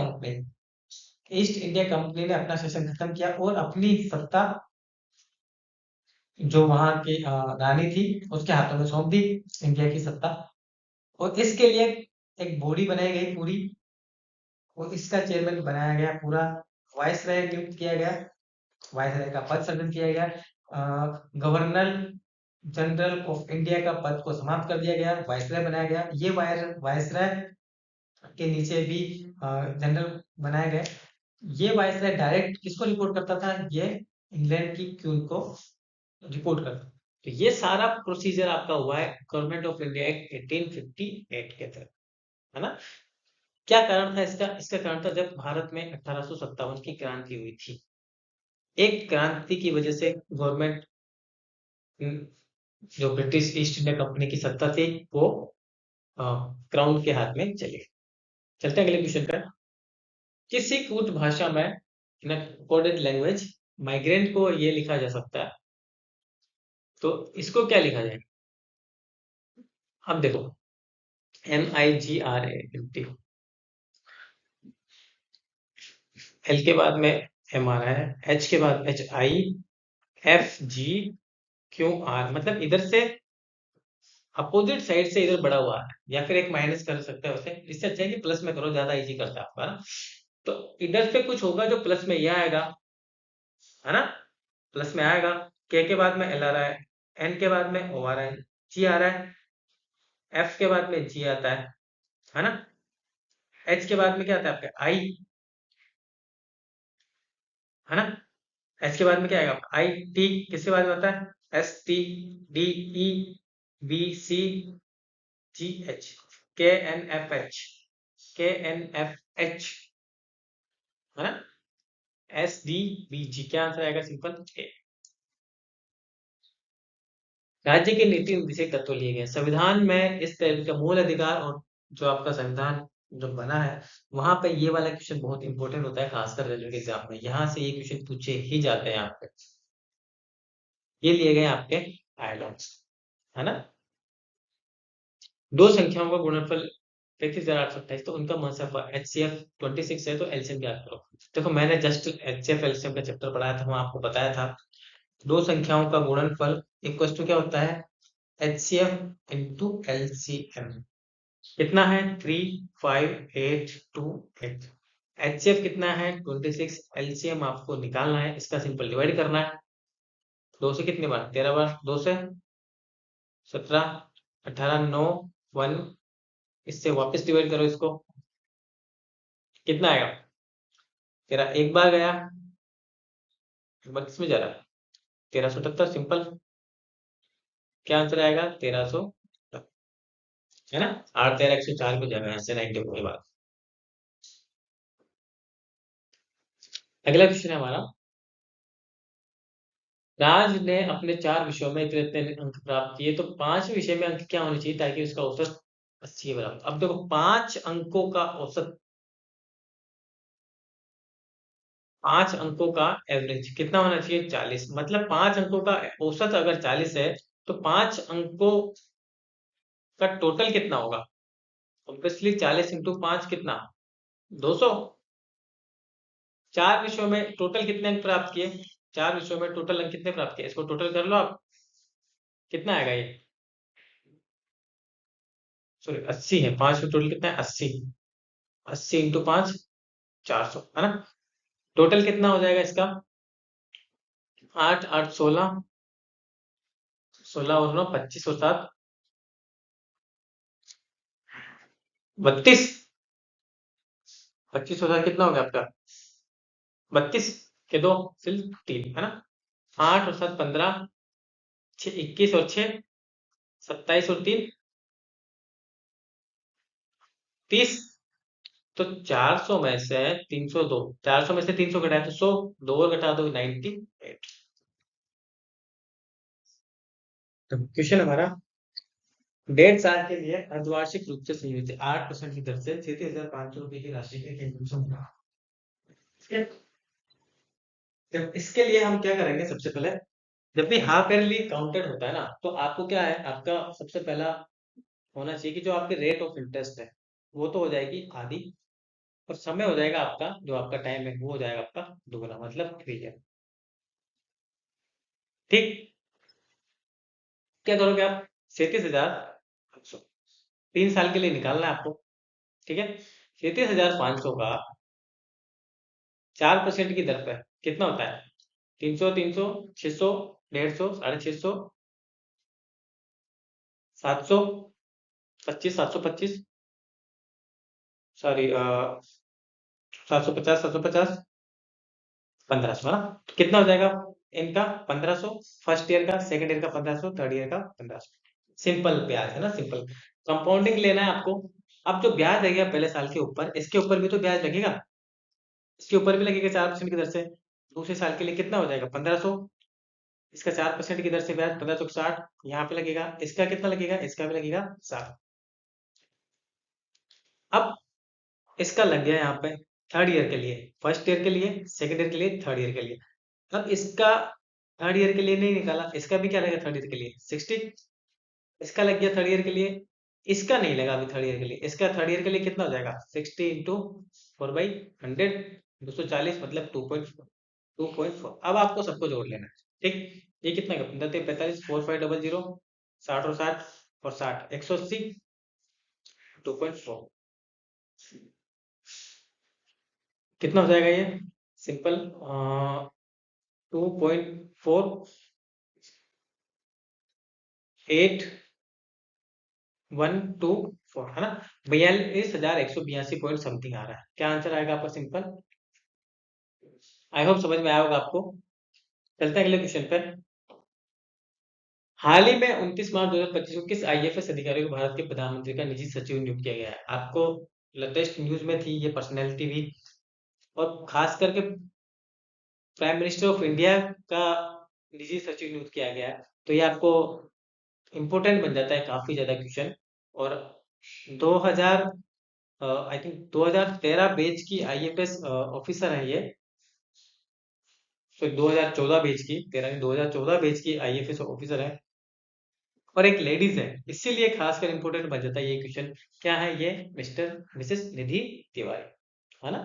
कंपनी ने अपना शासन खत्म किया और अपनी सत्ता जो वहां की रानी थी उसके हाथों में सौंप दी, इंडिया की सत्ता। और इसके लिए एक बॉडी बनाई गई पूरी, और इसका चेयरमैन बनाया गया पूरा, वायसराय नियुक्त किया गया, वायसराय का पद सृजन किया गया, गवर्नर जनरल ऑफ इंडिया का पद को समाप्त कर दिया गया, वायसराय बनाया गया। ये वायसराय के नीचे भी जनरल बनाए गए। ये वायसराय डायरेक्ट किसको रिपोर्ट करता था? ये इंग्लैंड की क्वीन को रिपोर्ट करता। तो ये सारा प्रोसीजर आपका हुआ है गवर्नमेंट ऑफ इंडिया एक्ट 1858 के तहत, है ना? क्या कारण था इसका? इसका कारण था जब भारत में 1857 की क्रांति हुई थी। एक क्रांति की वजह से गवर्नमेंट, जो ब्रिटिश ईस्ट इंडिया कंपनी की सत्ता थी, वो क्राउन के हाथ में चली। चलते हैं अगले क्वेश्चन पर। किसी कूट भाषा में इन कोडेड लैंग्वेज माइग्रेंट को ये लिखा जा सकता है, तो इसको क्या लिखा जाएगा? अब देखो, MIGRANT, एल के बाद में M आ रहा है, H के बाद HIFGQR, मतलब इधर से अपोजिट साइड से इधर बढ़ा हुआ है, या फिर एक माइनस कर सकते हो उसे। इससे अच्छा है कि प्लस में करो, ज्यादा इजी करता है आपका ना। तो इधर से कुछ होगा जो प्लस में ये आएगा, है ना? प्लस में आएगा। के बाद में L आ रहा है, N के बाद में O आ रहा है, G आ रहा है, F के बाद में G आता है ना? H के बाद में क्या आता है आपका? I, है ना? H के बाद में क्या आएगा आपका? I, T किसके बाद में आता है? STDEBCGH, KNFH, है ना? SDBG, क्या आंसर आएगा? सिंपल ए। राज्य के नीति निर्देशक तत्व लिए गए संविधान में, इस तरह का मूल अधिकार, और जो आपका संविधान जो बना है, वहां पे ये वाला क्वेश्चन बहुत इंपॉर्टेंट होता है, खासकर रेलवे के एग्जाम में। यहाँ से ये क्वेश्चन पूछे ही जाते हैं यहाँ पे। ये लिए गए आपके आयलॉन्स, है ना? दो संख्याओं का गुणनफल 33,828, तो उनका मनसफा HCF 26 है, तो एलसीएम ज्ञात करो। देखो, मैंने जस्ट HCF एलसीएम का चैप्टर पढ़ाया था, वहां आपको बताया था दो संख्याओं का गुणनफल इक्वल टू क्या होता है? HCF into LCM। कितना है? 35828। HCF कितना है? 26। LCM आपको निकालना है, इसका सिंपल डिवाइड करना है। दो से कितनी बार? 13 बार। दो से 17, 18, 9, 1, इससे वापस डिवाइड करो इसको, कितना आएगा? तेरा एक बार गया, एक बार किसमें जा रहा है? 1377, सिंपल। क्या आंसर आएगा? 1300, है ना? 8 13 104 को जाएगा, ऐसे 90 के बाद। अगला क्वेश्चन है हमारा, राज ने अपने 4 विषयों में इतने इतने अंक प्राप्त किए, तो 5 विषय में अंक क्या होने चाहिए ताकि उसका औसत 80 के बराबर? अब देखो, 5 अंकों का औसत, 5 अंकों का एवरेज कितना होना चाहिए? 40। मतलब 5 अंकों का औसत अगर 40 है, तो 5 अंकों का टोटल कितना होगा? ऑब्वियसली 40 इंटू 5 कितना? 200। 4 विषयों में टोटल कितने अंक प्राप्त किए? 4 विषयों में टोटल अंक कितने प्राप्त किए? इसको टोटल कर लो आप, कितना आएगा ये? सॉरी, 80 है। 5 में टोटल कितना है? 80। 80 इंटू 5, 400, है ना? टोटल कितना हो जाएगा इसका? 8 8 16, 16 और 9 25 और 7 32। 25 और 7 कितना हो गया आपका? 32 के दो, सिर्फ 3, है ना? 8 और 7 15, 6 21 और 6 27 और 3 30। तो 400 में से 302, 400 में से 300 घटाए तो 100, दो और घटा दो 98। तो क्वेश्चन हमारा, 1.5 साल के लिए अर्धवार्षिक रूप से संयोजित 8% की दर से 33,500 रुपए की राशि के कंजम्पशन होगा। जब इसके लिए हम क्या करेंगे? सबसे पहले, जब भी हाफ ईयरली काउंटेड होता है ना, तो आपको क्या है, आपका सबसे पहला होना चाहिए कि जो आपके रेट ऑफ इंटरेस्ट है, वो तो हो जाएगी आधी, और समय हो जाएगा आपका, जो आपका टाइम है वो हो जाएगा आपका दोगुना, मतलब 3 ईयर। ठीक। क्या करोगे आप? 37,500 3 साल के लिए निकालना है आपको। ठीक है, 37,500 का 4% की दर पर कितना होता है? 300 300, 600, 150, 650, 725, 725, सॉरी, 750, 750, 1500 है ना? तो कितना हो जाएगा इनका? 1500 फर्स्ट ईयर का, सेकंड ईयर का 1500, थर्ड ईयर का 1500। सिंपल ब्याज है ना, सिंपल। कंपाउंडिंग लेना है आपको। अब जो ब्याज लगेगा पहले साल के ऊपर, इसके ऊपर भी तो ब्याज लगेगा, इसके ऊपर भी लगेगा 4% की दर से। दूसरे साल के लिए कितना हो जाएगा? 1500। इसका 4% की दर से ब्याज 1560 यहाँ पे लगेगा। इसका कितना लगेगा? इसका भी लगेगा 60। अब इसका लग गया यहाँ पे थर्ड ईयर के लिए, फर्स्ट ईयर के लिए, सेकंड ईयर के लिए, थर्ड ईयर के लिए। अब इसका थर्ड ईयर के लिए नहीं निकाला, इसका भी क्या लगेगा थर्ड ईयर के लिए? 60। इसका लग गया थर्ड ईयर के लिए, इसका नहीं लगा अभी थर्ड ईयर के लिए। इसका थर्ड ईयर के लिए कितना हो जाएगा? 60 इंटू 4/100, 240, मतलब 2.4। अब आपको सबको जोड़ लेना है, ठीक। ये कितना का 15 45, 4500, 60 और 60 और 60, 180, 2.4 कितना हो जाएगा ये? सिंपल, 2.48 124 है ना? 42,182 पॉइंट समथिंग आ रहा है। क्या आंसर आएगा आपका? सिंपल। आई होप समझ में आया होगा आपको। चलते हैं अगले क्वेश्चन पे। हाल ही में 29 मार्च 2025 को किस आईएफएस अधिकारी को भारत के प्रधानमंत्री का निजी सचिव नियुक्त किया गया है? आपको लेटेस्ट न्यूज में थी ये पर्सनैलिटी भी, और खास करके प्राइम मिनिस्टर ऑफ इंडिया का निजी सचिव नियुक्त किया गया है। तो ये आपको इम्पोर्टेंट बन जाता है काफी ज्यादा क्वेश्चन। और 2000 आई थिंक 2013 बैच की आईएफएस ऑफिसर है ये। तो 2014 बैच की, 13 नहीं, 2014 बैच की आईएफएस ऑफिसर है, और एक लेडीज है, इसीलिए खासकर इंपोर्टेंट बन जाता है ये क्वेश्चन। क्या है ये? मिस्टर मिसेस निधि तिवारी, है ना?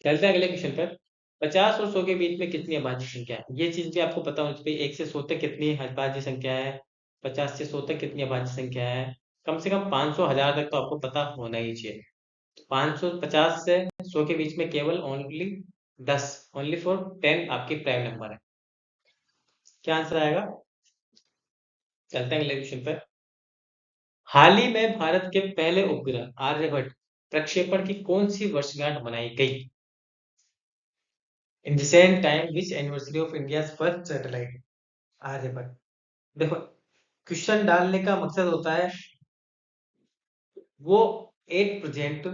चलते हैं अगले क्वेश्चन पर। 50 और 100 के बीच में कितनी अभाज्य संख्या है? ये चीज भी आपको पता होनी चाहिए। 1 से 100 तक कितनी अभाज्य संख्या है? 50 से 100 तक कितनी अभाज्य संख्या है? कम से कम 500 1000 तक तो आपको पता होना ही चाहिए। 550 से 100 के बीच में केवल ओनली 10, ओनली फॉर 10 आपकी प्राइम नंबर है। क्या आंसर आएगा? चलते हैं अगले क्वेश्चन पर। हाल ही में भारत के पहले उपग्रह आर्यभट्ट प्रक्षेपण की कौन सी वर्षगांठ मनाई गई? In the same time which anniversary of India first satellite Aryabhata. देखो, क्वेश्चन डालने का मकसद होता है वो एक प्रोजेक्ट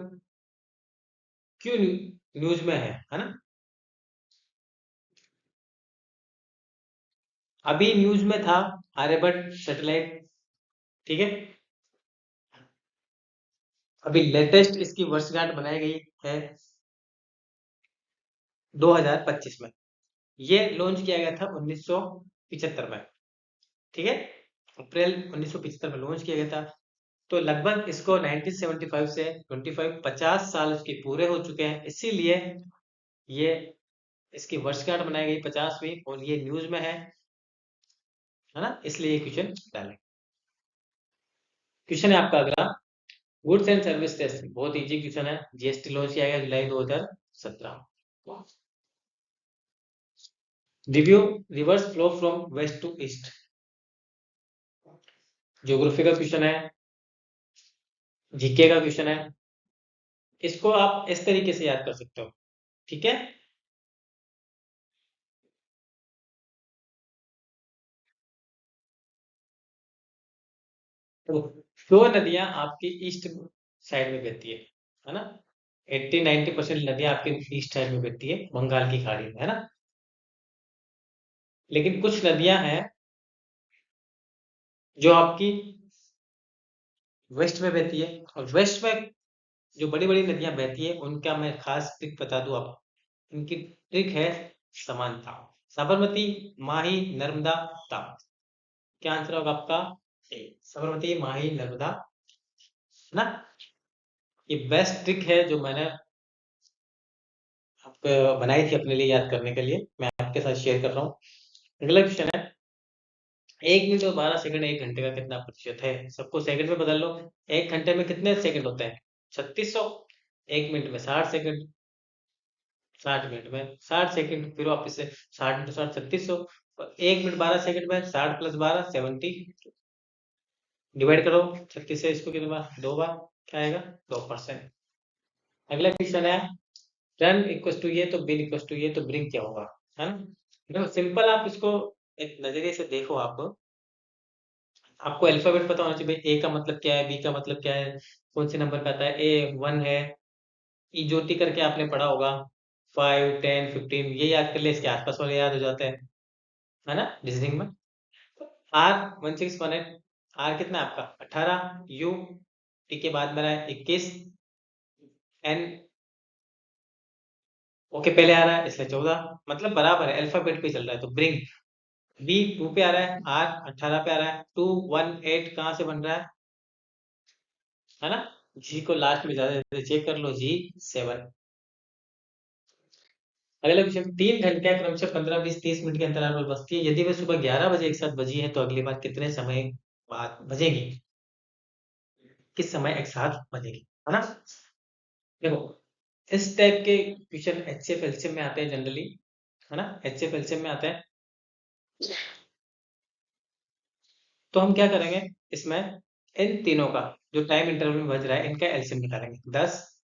क्यों न्यूज में है ना? अभी न्यूज में था आर्यभट्ट सैटेलाइट, ठीक है। अभी लेटेस्ट इसकी वर्षगांठ बनाई गई है 2025 में। ये लॉन्च किया गया था 1975 में, ठीक है। अप्रैल 1975 में लॉन्च किया गया था। तो लगभग इसको 1975 से 25 50 साल इसके पूरे हो चुके हैं, इसीलिए ये इसकी वर्षगांठ मनाई गई 50वीं, और ये न्यूज में है ना? इसलिए ये क्वेश्चन डालें। क्वेश्चन है आपका अगला, गुड्स एंड सर्विस टैक्स, बहुत इजी क्वेश्चन है। जीएसटी लॉन्च किया गया जुलाई 2017। Review reverse flow from west to east, geography का क्वेश्चन है, जीके का क्वेश्चन है। इसको आप इस तरीके से याद कर सकते हो, ठीक है। तो दो नदियां आपकी ईस्ट साइड में बहती है ना? 80-90% नदियां आपके ईस्ट साइड में बहती है, बंगाल की खाड़ी में, है ना? लेकिन कुछ नदियां हैं जो आपकी वेस्ट में बहती है, और वेस्ट में जो बड़ी बड़ी नदियां बहती है उनका मैं खास ट्रिक बता दूं आपको। इनकी ट्रिक है समानता। साबरमती, माही, नर्मदा, ताप्ती। क्या आंसर होगा आपका? ए, साबरमती, माही, नर्मदा, है ना? ये बेस्ट ट्रिक है जो मैंने बनाई थी अपने लिए याद करने के लिए, मैं आपके साथ शेयर कर रहा हूँ। अगला क्वेश्चन है, 1 मिनट और 12 सेकंड 1 घंटे का कितना प्रतिशत है? सबको सेकंड में बदल लो। 1 घंटे में कितने सेकंड होते हैं? 3600। 1 मिनट में 60 सेकंड, 60 मिनट में 60 सेकंड, फिर वापस से 60 × 60 3600। 1 मिनट 12 सेकंड में 60 + 12 70, डिवाइड करो 36 से इसको कितनी बार, 2 बार, क्या आएगा 2%। अगला क्वेश्चन है रन इक्वल टू ये तो बिन इक्वल टू ये तो ब्रिंग क्या होगा, है ना। देखो सिंपल, आप इसको एक नजरिए से देखो। आपको अल्फाबेट पता होना चाहिए भाई, ए का मतलब क्या है, बी का मतलब क्या है, कौन से नंबर का आता है। ए 1 है, ई ज्योति करके आपने पढ़ा होगा, 5 10 15 ये याद कर ले, इसके आसपास वाले याद हो जाते हैं, है ना रीजनिंग में। आर 1618, आर कितना है आपका 18, यू टी के बाद मेरा 21, एन ओके पहले आ रहा है इसलिए 14, मतलब बराबर है, अल्फाबेट पे चल रहा है। तो ब्रिंग, बी 2 पे आ रहा है, आर 18 पे आ रहा है, 2 1 8 कहाँ से बन रहा है ना। जी को लास्ट में ज्यादा चेक कर लो, जी 7। अगला क्वेश्चन, 3 घंटे क्रमशः 15 20 30 मिनट के अंतराल पर बजती है, यदि वे सुबह 11 बजे एक साथ बजी है तो अगली बार कितने समय बाद बजेगी, किस समय एक साथ बजेगी, है ना। देखो इस टाइप के क्वेश्चन एचसीएफ एलसीएम में आते हैं जनरली, है ना, एचसीएफ एलसीएम में आता है। तो हम क्या करेंगे इसमें, इन तीनों का जो टाइम इंटरवल में बज रहा है इनका एलसीएम निकालेंगे, 10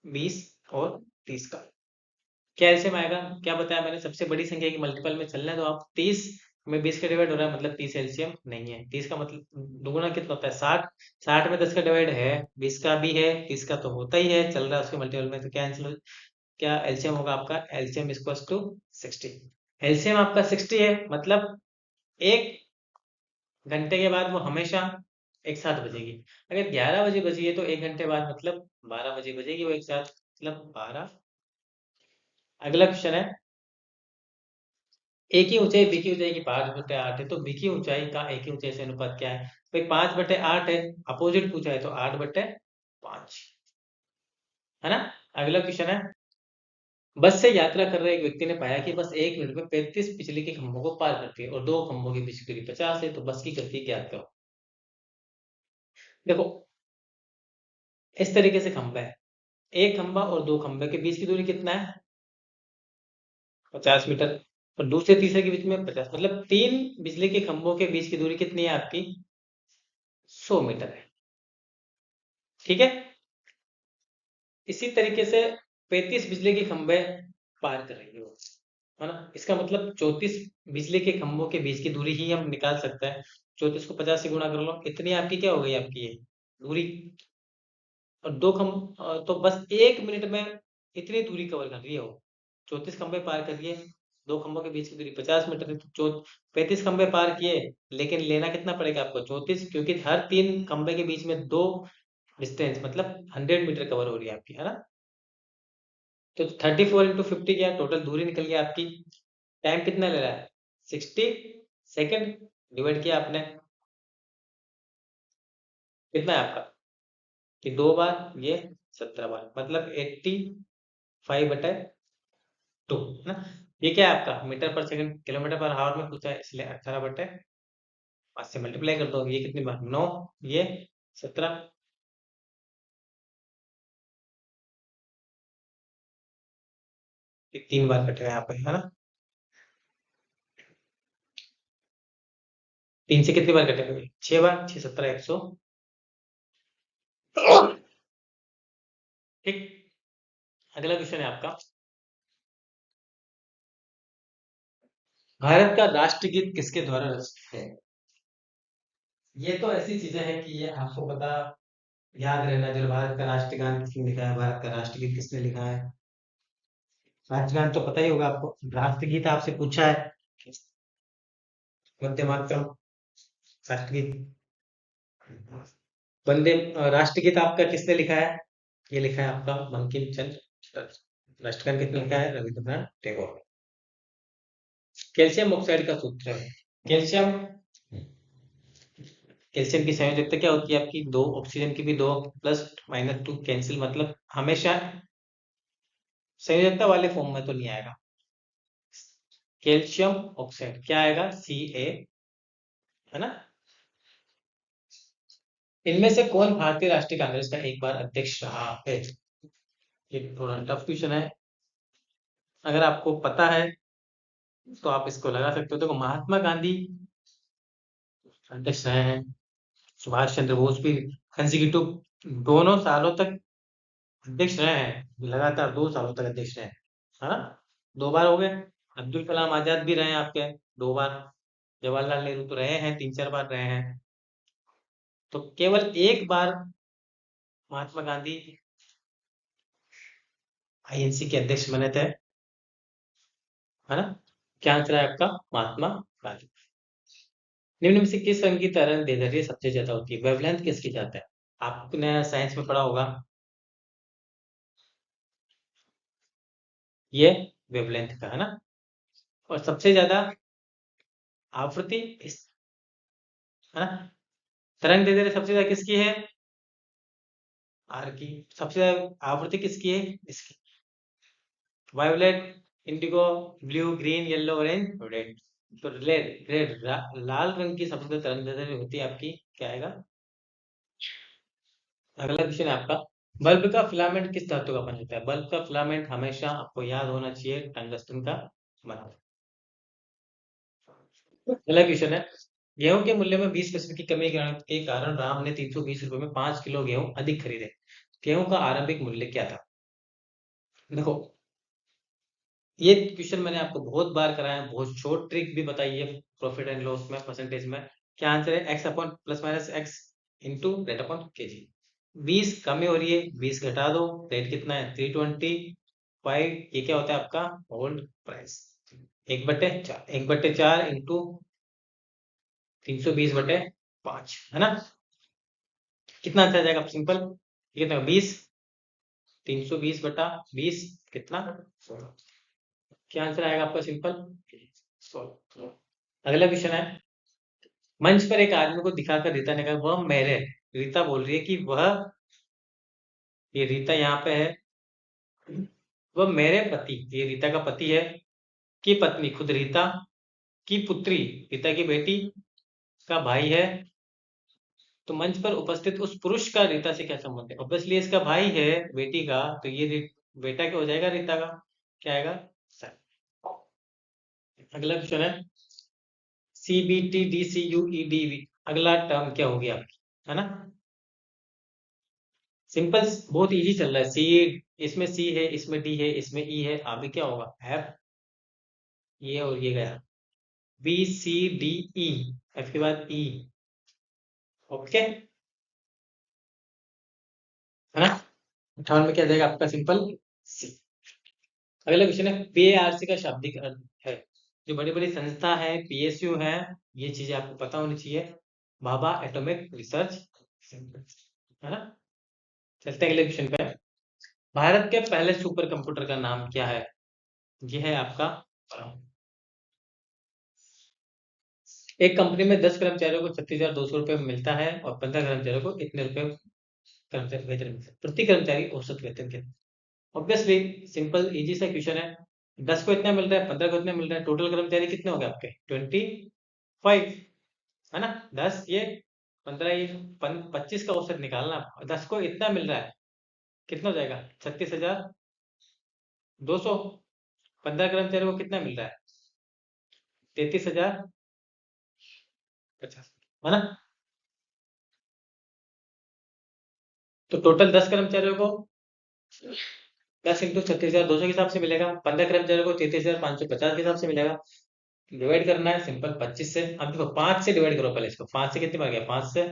20 और 30 का। क्या एलसीएम आएगा, क्या बताया मैंने, सबसे बड़ी संख्या की मल्टीपल में चलना है। तो आप 30 में 20 का डिवाइड हो रहा है, मतलब 30 एलसीएम नहीं है। 30 का मतलब दुगुना कितना होता है 60, 60 में 10 का डिवाइड है, 20 का भी है, 30 का तो होता ही है, चल रहा है उसके मल्टीपल में। तो क्या आंसर, क्या एलसीएम होगा आपका, एलसीएम इक्वल्स टू 60। एलसीएम आपका 60 है, मतलब एक घंटे के बाद वो हमेशा एक साथ बजेगी। अगर 11 बजे बजी है तो एक घंटे बाद मतलब 12 बजे बजेगी वो एक साथ, मतलब 12। अगला क्वेश्चन है, ए की ऊंचाई बी की ऊंचाई की 5/8 है, तो बी की ऊंचाई का ए की ऊंचाई से अनुपात क्या है। भाई 5/8 है, अपोजिट पूछा है तो 8/5, है ना। अगला क्वेश्चन है, बस से यात्रा कर रहे एक व्यक्ति ने पाया कि बस 1 मिनट में 35 बिजली के खंभों को पार करती है और दो खंभों के बीच की दूरी 50 है, तो बस की गति ज्ञात करो। देखो इस तरीके से खंभा है, एक खंभा और दो खंभे के बीच की दूरी कितना है, 50 मीटर, और दूसरे तीसरे के बीच में 50, मतलब तीन बिजली के खंभों के बीच की दूरी कितनी है आपकी, 100 मीटर है, ठीक है। इसी तरीके से 35 बिजली के खंभे पार कर रही है वो, है ना। इसका मतलब 34 बिजली के खंभों के बीच की दूरी ही हम निकाल सकते हैं। 34 को 50 से गुणा कर लो, इतनी आपकी क्या हो गई, आपकी ये दूरी। और तो बस 1 मिनट में इतनी दूरी कवर कर रही है वो, 34 खंभे पार कर लिए, दो खंभों के बीच की दूरी 50 मीटर है, तो 35 खंभे पार किए, लेकिन लेना कितना पड़ेगा आपको 34, क्योंकि हर तीन खंभे के बीच में दो डिस्टेंस, मतलब 100 मीटर कवर हो रही है आपकी, है ना। तो 34 × 50 क्या टोटल दूरी निकल गया आपकी। टाइम कितना ले रहा है, 60 सेकेंड, डिवाइड किया आपने, कितना है आपका, कि 2 बार ये 17 बार, मतलब 85/2, है ना। ये क्या है आपका मीटर पर सेकंड, किलोमीटर पर आवर में पूछा है, इसलिए 18/5 से मल्टीप्लाई कर दो, ये कितनी बार 9, ये 17, 3 बार कटेगा यहाँ पे, है ना। 3 से कितनी बार कटेगा, 6 बार, 6 17 100, ठीक। अगला क्वेश्चन है आपका, भारत का राष्ट्रगीत किसके द्वारा रचित है। ये तो ऐसी चीजें हैं कि ये आपको पता, याद रहना जरूर। भारत का राष्ट्रगान किसने लिखा है, भारत का राष्ट्रगीत किसने लिखा है। राष्ट्रगान तो पता ही होगा आपको, राष्ट्रगीत आपसे पूछा है, वंदे मातरम, राष्ट्रगीत। राष्ट्रगीत आपका किसने लिखा है, ये लिखा है आपका बंकिम चंद्र। राष्ट्रगान किसने लिखा है, रविंद्रनाथ टैगोर। कैल्शियम ऑक्साइड का सूत्र है, कैल्शियम, कैल्शियम की संयोजकता क्या होती है आपकी, दो ऑक्सीजन की भी दो +- 2 कैंसिल, मतलब हमेशा संयोजकता वाले फॉर्म में तो नहीं आएगा। कैल्शियम ऑक्साइड क्या आएगा, Ca, है ना। इनमें से कौन भारतीय राष्ट्रीय कांग्रेस का एक बार अध्यक्ष रहा है। ये थोड़ा टफ क्वेश्चन है, अगर आपको पता है तो आप इसको लगा सकते हो। देखो महात्मा गांधी अध्यक्ष रहे हैं, सुभाष चंद्र बोस भी कंसेक्यूटिव दोनों सालों तक अध्यक्ष रहे हैं, लगातार 2 सालों तक अध्यक्ष रहे हैं, है ना? 2 बार हो गए। अब्दुल कलाम आजाद भी रहे हैं आपके 2 बार। जवाहरलाल नेहरू तो रहे हैं, 3-4 बार रहे हैं। तो केवल एक बार महात्मा गांधी आईएनसी के अध्यक्ष बने थे, है ना? क्या आंसर है आपका? महात्मा गांधी। निम्न में से किस रंग की तरंग दैर्ध्य सबसे ज्यादा होती है? वेवलेंथ किसकी जाता है? आपने साइंस में पढ़ा होगा ये वेवलेंथ का, है ना? और सबसे ज्यादा आवृत्ति इस, है ना? तरंग दैर्ध्य सबसे ज्यादा किसकी है? आर की। सबसे ज्यादा आवृत्ति किसकी है? इसकी। Violet, Indigo, blue, green, yellow, orange, red. तो रेड, लाल रंग की सबसे ज्यादा तरंग दैर्ध्य होती है आपकी, क्या आएगा? अगला क्वेश्चन है आपका, बल्ब का फिलामेंट किस धातु का बना होता है? बल्ब का फिलामेंट हमेशा आपको याद होना चाहिए, टंगस्टन का बना होता है। अगला क्वेश्चन है, गेहूं के मूल्य में 20% की कमी के कारण राम ने 320 रुपए में 5 किलो गेहूं अधिक खरीदे। गेहूं का आरंभिक मूल्य क्या था? देखो, ये क्वेश्चन मैंने आपको बहुत बार कराया है, बहुत शॉर्ट ट्रिक भी बताई है प्रॉफिट एंड लॉस में, परसेंटेज में। क्या आंसर है? X upon plus minus x into rate upon के जी। 20 कमी हो रही है, 20 घटा दो, रेट कितना है? 325। ये क्या होता है आपका? Hold price. 1/4, 1/4 इंटू 320/5, है ना? कितना आंसर आ जाएगा? सिंपल, ये कितना? 20, 320/20 कितना? 16। क्या आंसर आएगा आपका? सिंपल 16। अगला क्वेश्चन है, मंच पर एक आदमी को दिखाकर रीता ने कहा वह मेरे, रीता बोल रही है कि वह, ये रीता यहाँ पे है, वह मेरे पति, ये रीता का पति है, की पत्नी खुद रीता की पुत्री, रीता की बेटी का भाई है। तो मंच पर उपस्थित उस पुरुष का रीता से क्या संबंध है? ऑब्वियसली इसका भाई है बेटी का, तो ये बेटा क्या हो जाएगा रीता का? क्या आएगा? सर। अगला क्वेश्चन है, CBT DCUEDV, अगला टर्म क्या होगी आपकी, है ना? सिंपल, बहुत इजी चल रहा है। सी, इसमें सी है, इसमें डी है, इसमें ई है, आगे क्या होगा? एफ, ये और ये गया। BCDE, एफ के बाद ई। ओके, है ना? 58 में क्या जाएगा आपका? सिंपल सी। अगला क्वेश्चन है, PARC का शाब्दिक अर्थ है? जो बड़ी बड़ी संस्था है, PSU है, ये चीजें आपको पता होनी चाहिए। भाभा एटॉमिक रिसर्च सेंटर, है ना? चलते हैं अगले क्वेश्चन पे। भारत के पहले सुपर कंप्यूटर का नाम क्या है? ये है आपका, एक कंपनी में 10 कर्मचारियों को 36,200 रुपये मिलता है और 15 कर्मचारियों को कितने रुपए कर्मचारी वेतन मिलता है? प्रति कर्मचारी औसत वेतन कितना? ऑब्वियसली सिंपल इजी सा क्वेश्चन है। 10 को इतना मिल रहा है, 15 को इतना मिल रहा है, टोटल कर्मचारी कितने हो गए आपके? 25, है ना? 10 ये, 15 ये, 25 का औसत निकालना। 10 को इतना मिल रहा है, कितना हो जाएगा? 36,200। 15 कर्मचारियों को कितना मिल रहा है? 33,050, है ना? तो टोटल 10 कर्मचारियों को 10 × 36,200 के हिसाब से मिलेगा, 15 कर्मचारियों को 33,550 के हिसाब से मिलेगा। डिवाइड करना है सिंपल 25 से। अब देखो 5 से डिवाइड करो पहले इसको। 5 से कितनी बार गया? 5 से,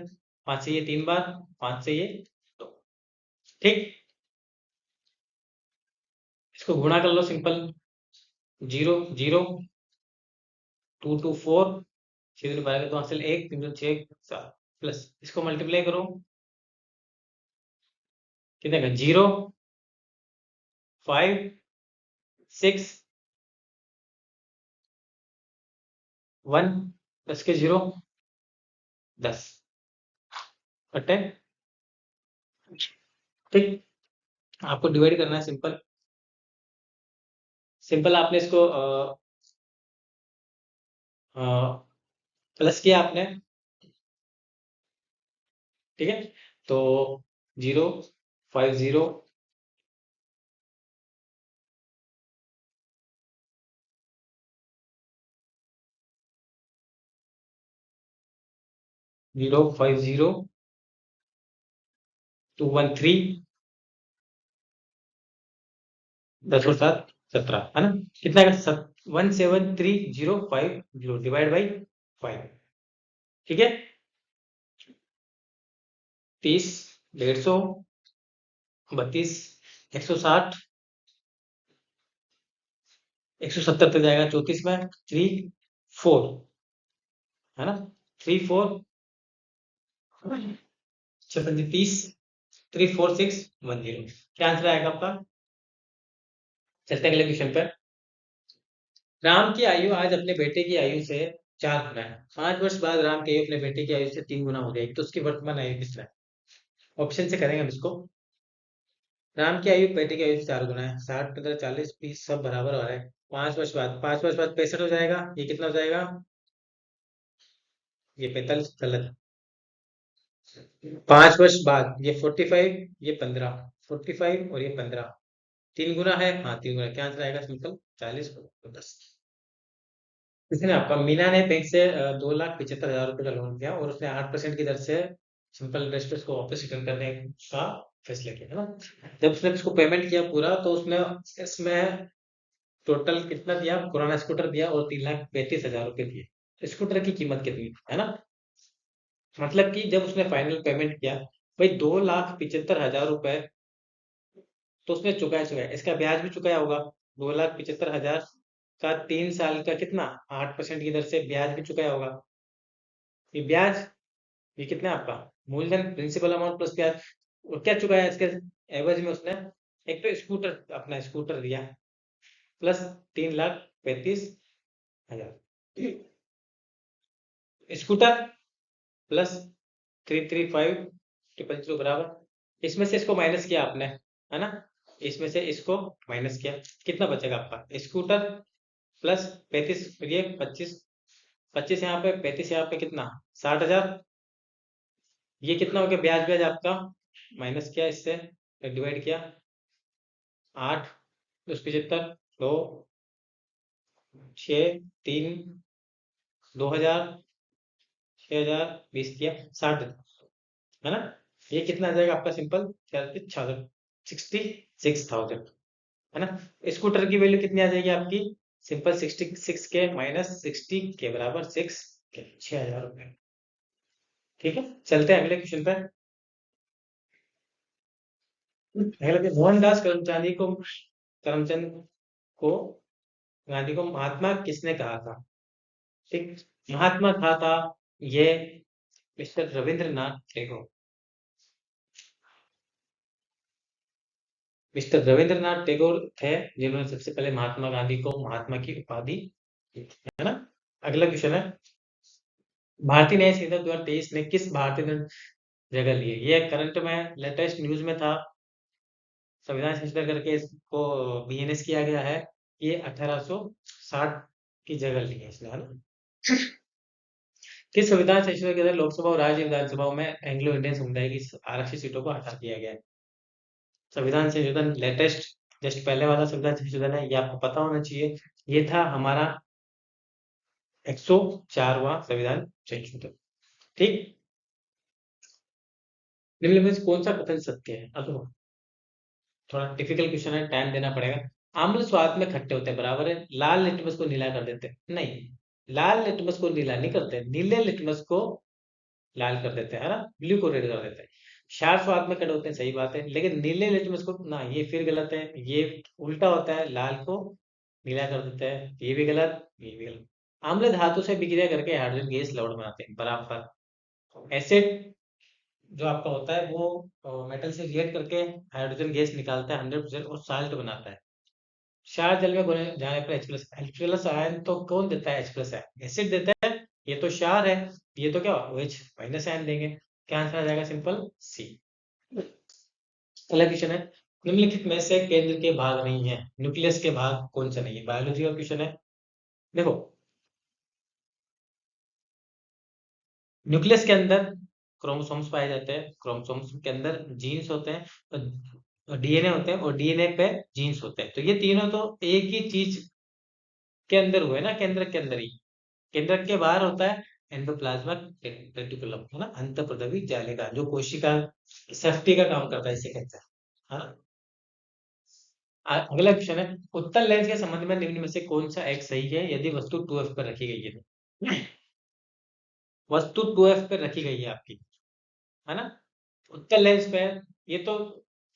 5 से ये 3 बार, 5 से ये 2। ठीक, इसको गुणा कर लो सिंपल। 0 0, 2 2 4, 6 बारह, तो हासिल 1 3 2 6 7, प्लस इसको मल्टीप्लाई करो, कितने का? 0 5 6 1, प्लस के 0 10 बटे। ठीक, आपको डिवाइड करना है सिंपल। सिंपल आपने इसको प्लस किया आपने, ठीक है? तो 0 5 0 050 213 10 और 7 17 है ना। कितना आएगा? 173050 डिवाइड बाई 5। ठीक है। 30, 150, 32, 160, 170 तक जाएगा 34 में, 34 है ना, 34 छप्पन 30, 34610। क्या आंसर आएगा आपका? चलते हैं अगले क्वेश्चन पे। राम की आयु आज अपने बेटे की आयु से 4 गुना है। 5 वर्ष बाद राम की आयु अपने बेटे की आयु से 3 गुना हो जाएगी, तो उसकी वर्तमान आयु कितना है? ऑप्शन से करेंगे हम इसको। राम की आयु बेटे की आयु से 4 गुना है, 60, 15, 40, 20 सब बराबर हो रहा है। 5 वर्ष बाद, 5 वर्ष बाद 65 हो जाएगा। ये कितना हो जाएगा? ये 45 गलत। 5 वर्ष बाद ये 45, ये 15, 45 और ये 15, 3 गुना है। हाँ 3 गुना। क्या आंसर आएगा? सिंपल 40 और 10। इसने आपका मीना ने बैंक से 2,75,000 रुपए का लोन लिया और उसने 8% की दर से सिंपल इंटरेस्ट पे उसको वापस रिटर्न करने का फैसला किया, है ना। जब उसने उसको पेमेंट किया पूरा, तो उसने इसमें टोटल कितना दिया? पुराना स्कूटर दिया और 3,35,000 रुपए दिए। स्कूटर की कीमत कितनी है ना? मतलब कि जब उसने फाइनल पेमेंट किया, भाई 2,75,000 रुपए तो उसने चुकाया इसका ब्याज भी चुकाया होगा। 2,75,000 का 3 साल का कितना? 8% की दर से ब्याज भी चुकाया होगा। ये ब्याज, ये कितना है आपका? मूलधन, प्रिंसिपल अमाउंट प्लस ब्याज। और क्या चुकाया इसके एवज में उसने? एक तो स्कूटर, अपना स्कूटर दिया, प्लस 3,35,000। स्कूटर प्लस 335,000 बराबर, इसमें से इसको माइनस किया आपने, है ना। इसमें से इसको माइनस किया, कितना बचेगा आपका? स्कूटर प्लस 35, ये 25, 25 यहाँ पे, 35 यहाँ पे, कितना? 60,000। ये कितना हो गया? ब्याज ब्याज आपका माइनस किया, इससे डिवाइड किया, 8, 10, 75, 2, 6, 3, 2,000, 6,000, 20 किया, 60, है ना। ये कितना आ जाएगा आपका? सिंपल 66,000, है ना। स्कूटर की वैल्यू कितनी आ जाएगी आपकी? सिंपल 66 के माइनस 60 के बराबर 6,000 रुपए। ठीक है, चलते हैं अगले क्वेश्चन पे। अगला कि मोहनदास करमचंद को गांधी को महात्मा किसने कहा था? ठीक, महात्मा कहा था ये मिस्टर रविंद्रनाथ टैगोर। मिस्टर रविंद्रनाथ टैगोर थे जिन्होंने सबसे पहले महात्मा गांधी को महात्मा की उपाधि दी थी, है ना। अगला क्वेश्चन है, भारतीय न्याय संहिता 2023 ने किस भारतीय दंड जगह ली है? ये करंट में लेटेस्ट न्यूज में था। संविधान संशोधन करके इसको बीएनएस किया गया है। ये 1860 की जगह ली है इसने, है ना। किस संविधान संशोधन के अंदर लोकसभा और राज्य विधानसभाओं में एंग्लो इंडियन समुदाय की आरक्षित सीटों को हटा दिया गया है? संविधान संशोधन लेटेस्ट, जस्ट पहले वाला संविधान संशोधन है, ये आपको पता होना चाहिए। ये था हमारा 104वां संविधान संशोधन। ठीक, निम्नलिखित में से कौन सा कथन सत्य है? अब देखो, थोड़ा डिफिकल्ट क्वेश्चन है, टाइम देना पड़ेगा। आम्ल स्वाद में खट्टे होते हैं, बराबर है। लाल लिटमस को नीला कर देते हैं? नहीं, लाल लिटमस को नीला नहीं करते, नीले लिटमस को लाल कर देते हैं, है ना। ब्लू को रेड कर देते हैं। क्षार स्वाद में खड़े होते हैं, सही बात है, लेकिन नीले लिटमस को ना, ये फिर गलत है। ये उल्टा होता है, लाल को नीला कर देते हैं, ये भी गलत, ये भी गलत। आम्ल धातु से विक्रिया करके हाइड्रोजन गैस लवण बनाते हैं, बराबर। एसिड जो आपका होता है वो मेटल से रिएक्ट करके हाइड्रोजन गैस निकालता है 100% और साल्ट बनाता है। क्षार जल में घुलने जाने पर H+ आयन तो कौन देता है? H+ आयन एसिड देता है। ये तो क्षार है, ये तो क्या OH- आयन देंगे। क्या आंसर आ जाएगा? सिंपल सी। अगला क्वेश्चन है, निम्नलिखित में से केंद्र के भाग नहीं है, न्यूक्लियस के भाग कौन सा नहीं है? बायोलॉजी का क्वेश्चन है। देखो, न्यूक्लियस के अंदर क्रोमोसोम्स पाए जाते हैं, क्रोमोसोम्स के अंदर जीन्स होते हैं और डीएनए होते हैं, और डीएनए पे जीन्स होते हैं। तो ये तीनों तो एक ही चीज के अंदर हुए ना, केंद्र के अंदर ही। केंद्र के बाहर होता है एंडोप्लाज्मिक रेटिकुलम है ना, अंतःपृष्ठीय जालिका, जो कोशिका सेफ्टी का काम करता है, इसे कहते हैं, है ना। अगला क्वेश्चन है, उत्तल लेंस के संबंध में निम्न में से कौन सा एक सही है यदि वस्तु 2f पर रखी गई है तो? वस्तु 2f पर रखी गई है आपकी, है ना। उत्तल लेंस पे है, ये तो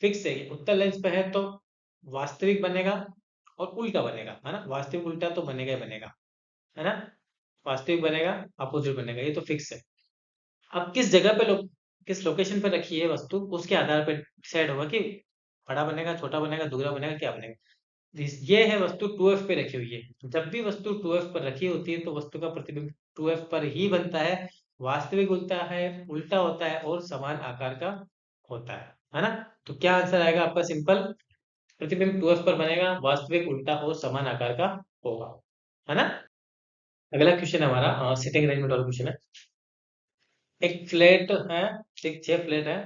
फिक्स है, उत्तल लेंस पे है तो वास्तविक बनेगा और उल्टा बनेगा, है ना। वास्तविक उल्टा तो बनेगा ही बनेगा, है ना। वास्तविक बनेगा, अपोजिट बनेगा, ये तो फिक्स है। अब किस जगह पे किस लोकेशन पे रखी है वस्तु, उसके आधार पे डिसाइड होगा कि बड़ा बनेगा, छोटा बनेगा, दुगना बनेगा, क्या बनेगा। ये है वस्तु 2f पे रखी हुई है। जब भी वस्तु 2f पर रखी होती है तो वस्तु का प्रतिबिंब 2f पर ही बनता है। वास्तविक उल्टा है, उल्टा होता है और समान आकार का होता है ना। तो क्या आंसर आएगा आपका? सिंपल, प्रतिबिंब 2f पर बनेगा, वास्तविक उल्टा और समान आकार का होगा, है ना। अगला क्वेश्चन है हमारा सिटिंग अरेंजमेंट वाला क्वेश्चन है। एक फ्लैट है, एक 6 फ्लैट है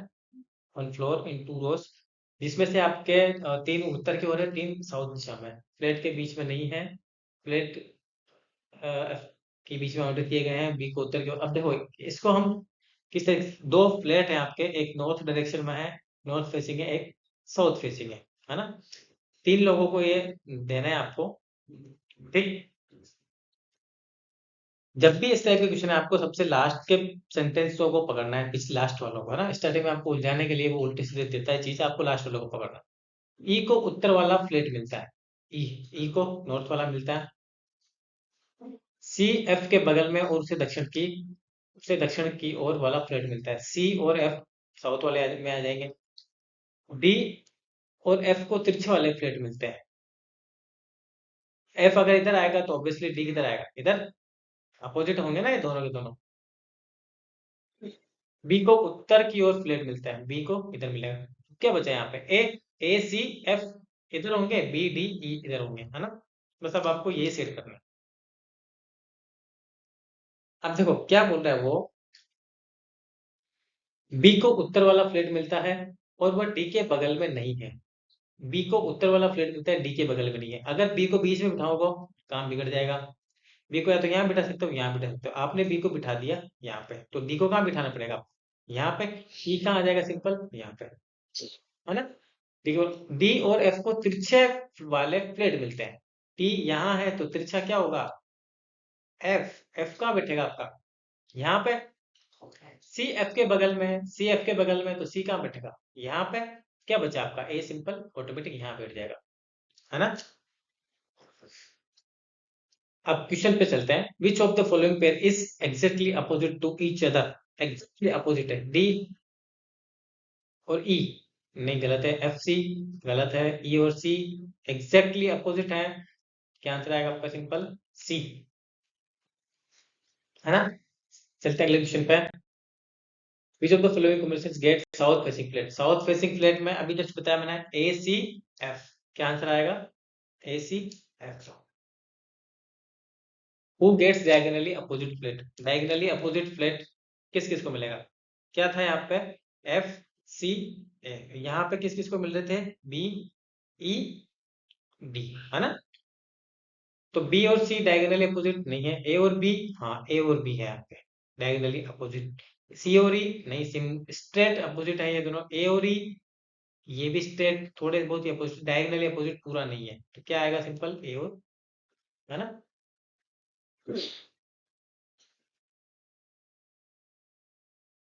ऑन फ्लोर इन 2 रोज, जिसमें से आपके 3 उत्तर की ओर है, 3 साउथ दिशा में। फ्लैट के बीच में नहीं है, फ्लैट के बीच में ऑर्डर किए गए हैं, बी को उत्तर की ओर। अब देखो इसको हम किस तरह, 2 फ्लैट है आपके, एक नॉर्थ डायरेक्शन में है, नॉर्थ फेसिंग है, एक साउथ फेसिंग है ना। 3 लोगों को ये देना है आपको, ठीक। जब भी इस तरह के क्वेश्चन है, आपको सबसे लास्ट के सेंटेंसों को पकड़ना है, पिछले लास्ट वालों को, है ना। स्टार्टिंग में आपको उलझाने के लिए वो उल्टे सीधे देता है चीज, आपको लास्ट वालों को पकड़ना है। ई को उत्तर वाला फ्लैट मिलता है, ई ई को नॉर्थ वाला मिलता है। सी एफ के बगल में और उसे दक्षिण की ओर वाला फ्लैट मिलता है। सी और एफ साउथ वाले में आ जाएंगे। डी और एफ को तिरछे वाले फ्लैट मिलते हैं। एफ अगर इधर आएगा तो ऑब्वियसली डी किधर आएगा, इधर। अपोजिट होंगे ना ये दोनों के दोनों। बी को उत्तर की ओर फ्लैट मिलता है, बी को इधर मिलेगा। क्या बचा यहाँ पे? ए सी एफ इधर होंगे, बी डी ई इधर होंगे, है ना। बस अब आपको ये सेट करना है। अब देखो क्या बोल रहा है वो, बी को उत्तर वाला फ्लैट मिलता है और वह डी के बगल में नहीं है। बी को उत्तर वाला फ्लैट मिलता है, डी के बगल में नहीं है। अगर बी को बीच में बिठाओगे काम बिगड़ जाएगा। बी को या तो यहाँ बिठा सकते हो, यहाँ बिठा सकते हो। आपने बी को बिठा दिया यहाँ पे, तो डी को कहाँ बिठाना पड़ेगा आपको? यहाँ पे। ई कहाँ आ जाएगा? सिंपल यहाँ पे, है ना। डी और एफ को तिरछे वाले फ्लैट मिलते हैं। डी यहाँ है तो तिरछा क्या होगा? एफ। एफ कहाँ बैठेगा आपका? यहाँ पे। सी एफ के बगल में है, सी एफ के बगल में, तो सी कहाँ बैठेगा? यहाँ पे। क्या बचा आपका? ए सिंपल ऑटोमेटिक यहाँ बैठ जाएगा, है ना। अब क्वेश्चन पे चलते हैं। Which of the following pair is exactly opposite to each other? Exactly opposite है, डी और ई। नहीं, गलत है। एफ सी गलत है, ई और सी एग्जैक्टली अपोजिट है। क्या आंसर आएगा आपका? सिंपल सी, है ना। चलते हैं अगले क्वेश्चन पे। Which of the following combinations get south facing flat? South facing flat में अभी जस्ट बताया मैंने, ए सी एफ। क्या आंसर आएगा? A C F. Who gets diagonally opposite flat? Diagonally opposite flat किस किस को मिलेगा? क्या था यहाँ पे? F C A. यहाँ पे किस किस को मिल रहे थे? बी ई डी, है ना। तो बी और सी डायगोनली अपोजिट नहीं है। ए और बी, हाँ ए और बी है यहाँ पे डायगोनली अपोजिट। सी और ई नहीं, सिम स्ट्रेट अपोजिट है ये दोनों। ए और ई ये भी स्ट्रेट थोड़े बहुत ही अपोजिट, डायगोनली अपोजिट पूरा नहीं है। तो क्या आएगा? सिंपल ए और, है ना।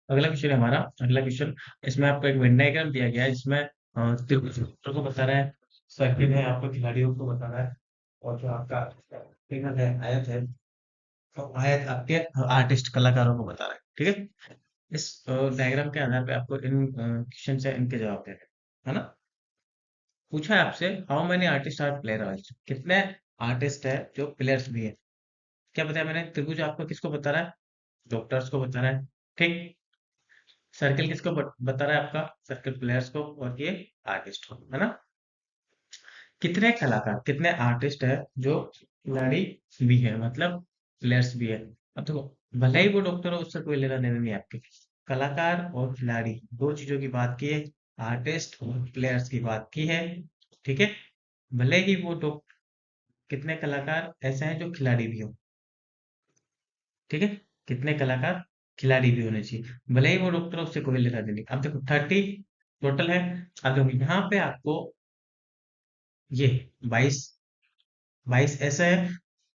अगला क्वेश्चन है हमारा। अगला क्वेश्चन, इसमें आपको एक वेन डायग्राम दिया गया है, जिसमें त्रिभुज को बता रहा है, सर्किल है, आपको खिलाड़ियों को बता रहा है, और जो आपका फिगर है, आयत है, तो आयत आपके आर्टिस्ट कलाकारों को बता रहा है, ठीक है। इस डायग्राम के आधार पे आपको इन क्वेश्चन से इनके जवाब देने हैं, है ना। पूछा है आपसे, how many artist are player also? कितने आर्टिस्ट है जो प्लेयर्स भी है? क्या बताया मैंने? त्रिभुज आपको किसको बता रहा है? डॉक्टर्स को बता रहा है, ठीक। सर्किल किसको बता रहा है? आपका सर्किल प्लेयर्स को, और ये आर्टिस्ट को, है ना। कितने कलाकार, कितने आर्टिस्ट है जो खिलाड़ी भी है, मतलब प्लेयर्स भी है। अब देखो, भले ही वो डॉक्टर हो, उससे कोई लेना देना नहीं है आपके। कलाकार और खिलाड़ी दो चीजों की बात की है, आर्टिस्ट और प्लेयर्स की बात की है, ठीक है। भले ही वो कितने कलाकार ऐसे हैं जो खिलाड़ी भी हो, ठीक है। कितने कलाकार खिलाड़ी भी होने चाहिए, भले ही वो डॉक्टर उससे कोई लेना देनी। अब देखो 30 टोटल है। अब देखो यहाँ पे आपको ये 22 22 ऐसा है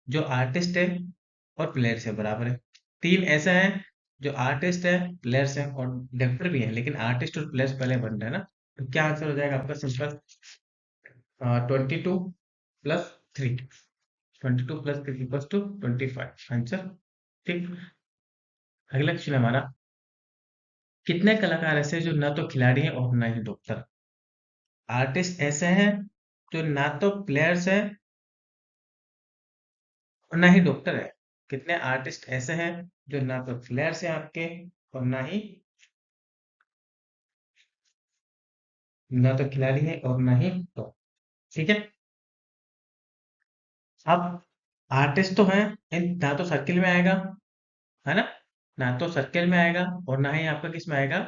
जो आर्टिस्ट है और प्लेयर्स है बराबर है। 3 ऐसा है जो आर्टिस्ट है, प्लेयर्स है और डायरेक्टर भी है, लेकिन आर्टिस्ट और प्लेयर्स पहले बन रहे हैं ना। तो क्या आंसर हो जाएगा आपका? Simple 22 + 3, 22 + 3 = 25 answer. ठीक। अगला क्वेश्चन हमारा, कितने कलाकार ऐसे हैं जो ना तो खिलाड़ी हैं और ना ही डॉक्टर? आर्टिस्ट ऐसे हैं जो ना तो प्लेयर्स हैं और ना ही डॉक्टर है। कितने आर्टिस्ट ऐसे हैं जो ना तो प्लेयर्स हैं आपके और ना तो खिलाड़ी है और ना ही डॉक्टर। ठीक है। अब आर्टिस्ट तो हैं, ना तो सर्किल में आएगा, है ना, ना तो सर्किल में आएगा और ना ही आपका किस में आएगा,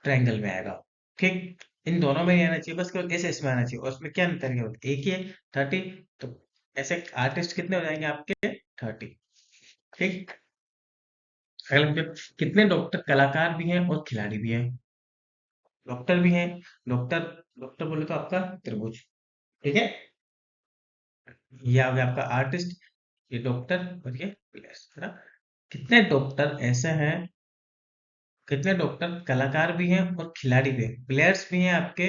ट्रायंगल में आएगा। ठीक। इन दोनों में नहीं आना चाहिए, बस केवल ऐसे इसमें आना चाहिए। और उसमें क्या अंतर है? एक ही है, 30। तो ऐसे आर्टिस्ट कितने हो जाएंगे आपके? 30। ठीक। अगला क्वेश्चन, कितने डॉक्टर कलाकार भी हैं और खिलाड़ी भी हैं? डॉक्टर भी हैं। डॉक्टर, डॉक्टर बोले तो आपका त्रिभुज। ठीक है। ये आ गया आपका आर्टिस्ट, ये डॉक्टर और ये प्लेयर्स, है ना। कितने डॉक्टर ऐसे हैं, कितने डॉक्टर कलाकार भी हैं और खिलाड़ी भी हैं? प्लेयर्स भी हैं आपके,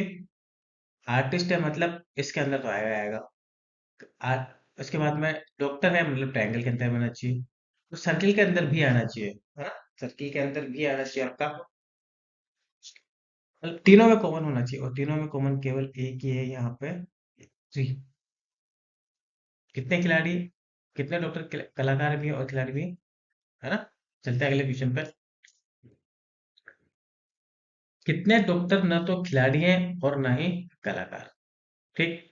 आर्टिस्ट है मतलब इसके अंदर तो आएगा आएगा। आर्ट उसके बाद में डॉक्टर है मतलब ट्रायंगल के अंदर आना चाहिए, तो सर्किल के अंदर भी आना चाहिए, है ना। सर्किल के अंदर भी आना चाहिए आपका, मतलब तीनों में कॉमन होना चाहिए। और तीनों में कॉमन केवल एक ही है यहाँ पे, थ्री। कितने खिलाड़ी, कितने डॉक्टर कलाकार भी हैं और खिलाड़ी भी हैं, है ना। चलते हैं अगले क्वेश्चन पर। कितने डॉक्टर न तो खिलाड़ी हैं और ना ही कलाकार? ठीक।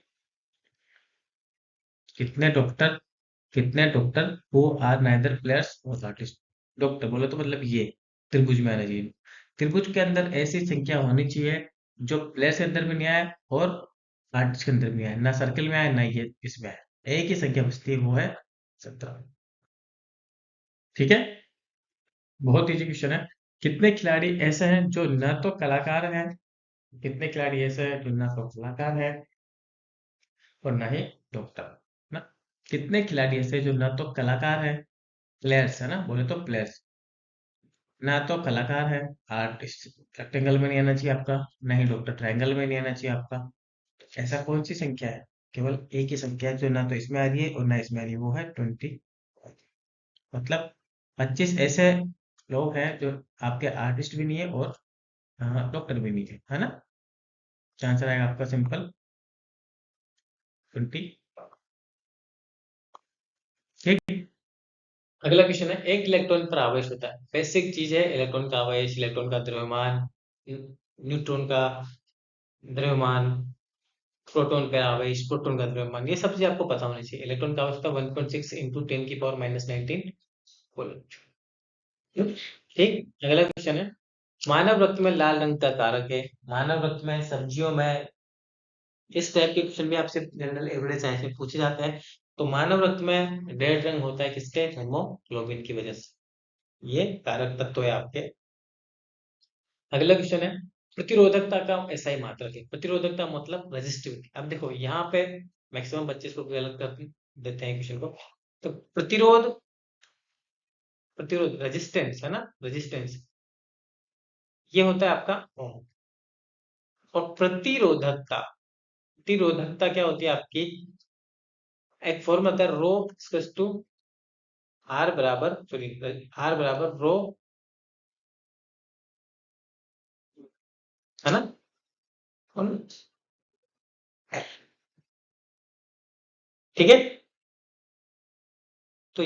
कितने डॉक्टर, कितने doctor who are neither players और आर्टिस्ट? डॉक्टर बोले तो मतलब ये त्रिभुज में आना चाहिए। त्रिभुज के अंदर ऐसी संख्या होनी चाहिए जो प्लेयर्स के अंदर भी नहीं आए और आर्टिस्ट के अंदर भी आए, ना सर्किल में आए ना ये इसमें आए। एक ही संख्या बचती है, वो है 17। ठीक है। बहुत इजी क्वेश्चन है। कितने खिलाड़ी ऐसे हैं जो न तो कलाकार हैं, कितने खिलाड़ी ऐसे हैं जो ना तो कलाकार है और ना ही डॉक्टर, ना। कितने खिलाड़ी ऐसे जो ना तो कलाकार है, प्लेयर्स है ना, बोले तो प्लेयर्स, ना तो कलाकार है, आर्टिस्ट रेक्टेंगल में नहीं आना चाहिए आपका, ना ही डॉक्टर ट्रायंगल में नहीं आना चाहिए आपका। तो ऐसा कौन सी संख्या है? केवल एक ही संख्या है जो ना तो इसमें आ रही है और ना इसमें आ रही है, वो है 20। मतलब 25 ऐसे लोग हैं जो आपके आर्टिस्ट भी नहीं है और डॉक्टर भी नहीं है ना। आंसर आएगा आपका सिंपल 20। ठीक। अगला क्वेश्चन है, एक इलेक्ट्रॉन पर आवेश होता है, बेसिक चीज है, इलेक्ट्रॉन का आवेश, इलेक्ट्रॉन का द्रव्यमान, न्यूट्रॉन का द्रव्यमान, प्रोटॉन का आवेश, प्रोटॉन का द्रव्यमान, ये सब चीजें आपको पता होनी चाहिए। इलेक्ट्रॉन का आवेश होता है 1.6 इंटू 10⁻⁻19 कूलम। ठीक। अगला क्वेश्चन है, मानव रक्त में लाल रंग का कारक है। मानव रक्त में, सब्जियों में, इस टाइप के क्वेश्चन भी आपसे जनरल एवरेज साइंस में पूछे जाते हैं। तो मानव रक्त में रेड रंग होता है किसके? हेमोग्लोबिन की वजह से। ये कारक तत्व है आपके। अगला क्वेश्चन है, प्रतिरोधकता का SI मात्रक है। प्रतिरोधकता मतलब रेजिस्टिविटी। अब देखो यहाँ पे मैक्सिमम बच्चे इसको गलत कर देते हैं क्वेश्चन को। तो प्रतिरोध, प्रतिरोध रेजिस्टेंस है ना, रेजिस्टेंस ये होता है आपका ओम। और प्रतिरोधकता, प्रतिरोधकता क्या होती है आपकी? एक फॉर्मूला होता है रो टू आर बराबर, सॉरी, आर बराबर रो, है ना। ठीक है। तो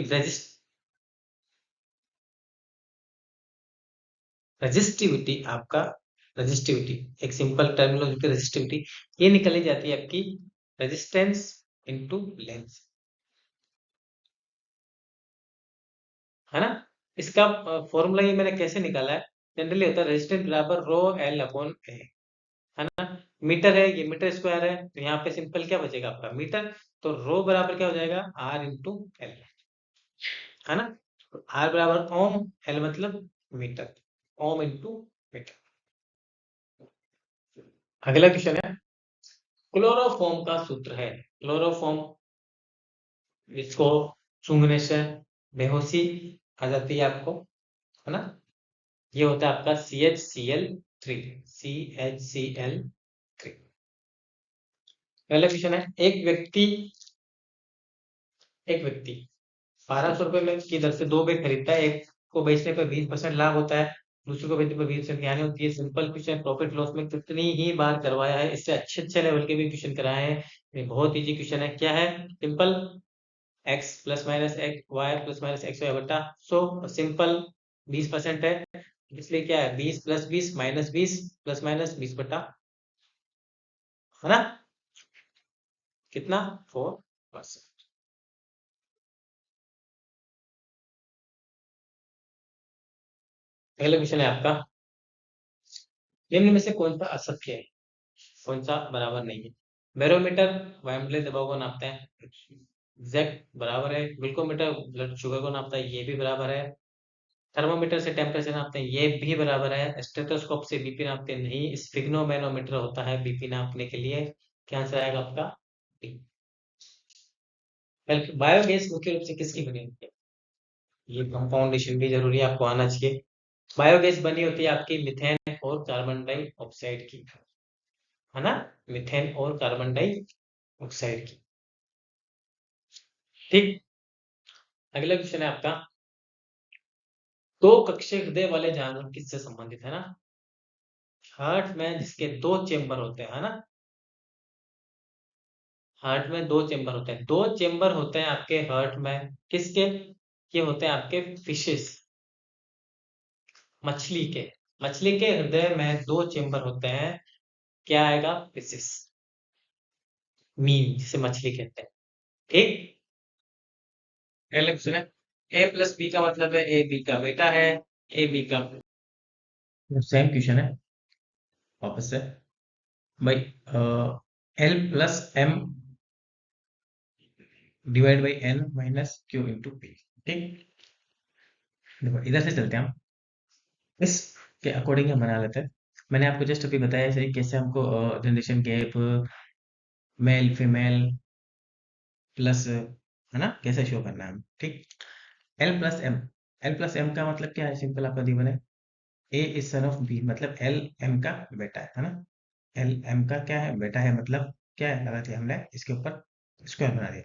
रेजिस्टिविटी आपका, रेजिस्टिविटी एक सिंपल टर्मिनोलॉजी, रेजिस्टिविटी ये निकली जाती है आपकी रेजिस्टेंस इनटू लेंथ, है ना। इसका फॉर्मूला ये मैंने कैसे निकाला है, जनरली होता है रेजिस्टेंस बराबर रो एल अपॉन ए, है ना। मीटर है, ये मीटर स्क्वायर है, तो यहाँ पे सिंपल क्या बचेगा आपका मीटर। तो रो बराबर क्या हो जाएगा? आर इंटू एल, है ना। आर बराबर ओम, एल मतलब मीटर, ओम इंटू मीटर। अगला क्वेश्चन है, क्लोरोफॉर्म का सूत्र है। क्लोरोफॉर्म, इसको सूंघने से बेहोशी आ जाती है आपको, है ना। ये होता है आपका CHCl3, CHCl3। पहला क्वेश्चन है, एक व्यक्ति 1200 रुपए में की दर से 2 बैग खरीदता है। एक को बेचने पर 20% लाभ होता है, दूसरे को बेचने पर 20% हानि होती है। सिंपल क्वेश्चन, प्रॉफिट लॉस में कितनी ही बार करवाया है, इससे अच्छे अच्छे लेवल के भी क्वेश्चन कराए हैं। ये बहुत इजी क्वेश्चन है। क्या है? Simple, x plus minus x y plus minus x y बटा 100। सिंपल 20% है, इसलिए क्या है, 20 + 20 -20 प्लस माइनस 20 बटा, है ना, कितना, 4%। पहला क्वेश्चन है आपका, निम्न में से कौन सा असत्य है, कौन सा बराबर नहीं है? बैरोमीटर वायुमंडलीय दबाव को नापता है, एग्जैक्ट बराबर है। ग्लूकोमीटर ब्लड शुगर को नापता है, ये भी बराबर है। थर्मोमीटर से टेम्परेचर नापते हैं, ये भी बराबर है। स्टेथोस्कोप से बीपी नापते हैं, नहीं। स्फिग्नोमेनोमीटर होता है बीपी नापने के लिए। क्या आंसर आएगा आपका? बायोगैस मुख्य रूप से किसकी बनी होती है? ये कंपाउंडेशन भी जरूरी है, आपको आना चाहिए। बायोगैस बनी होती है आपकी मिथेन और कार्बन डाइऑक्साइड की, है ना, मिथेन और कार्बन डाइऑक्साइड की। ठीक। अगला क्वेश्चन है आपका, दो कक्षीय हृदय वाले जानवर किससे संबंधित है ना? हार्ट में जिसके 2 चेम्बर होते हैं, है ना। हार्ट में 2 चेम्बर होते हैं, 2 चेम्बर होते हैं आपके हार्ट में, किसके? ये होते हैं आपके फिशेस, मछली के। मछली के हृदय में 2 चेम्बर होते हैं, क्या आएगा? फिशेस, मीन जिसे मछली कहते हैं। ठीक। पहले क्वेश्चन है, A+B का मतलब है ए बी का बेटा है, ए बी का, सेम क्वेश्चन है वापस से भाई। L+M divide by N minus Q into P. ठीक। देखो इधर से चलते हैं हम, इसके अकॉर्डिंग हम बना लेते हैं। मैंने आपको जस्ट अभी बताया सही कैसे हमको generation gap, male female plus, है ना, कैसे शो करना है। ठीक। L+M, L+M का मतलब क्या है? सिंपल आपका दी है, A is son of B, मतलब एल एम का बेटा है ना। एल एम का क्या है? बेटा है, मतलब क्या है, लगा दिया हमने इसके ऊपर स्क्वायर बना दिया।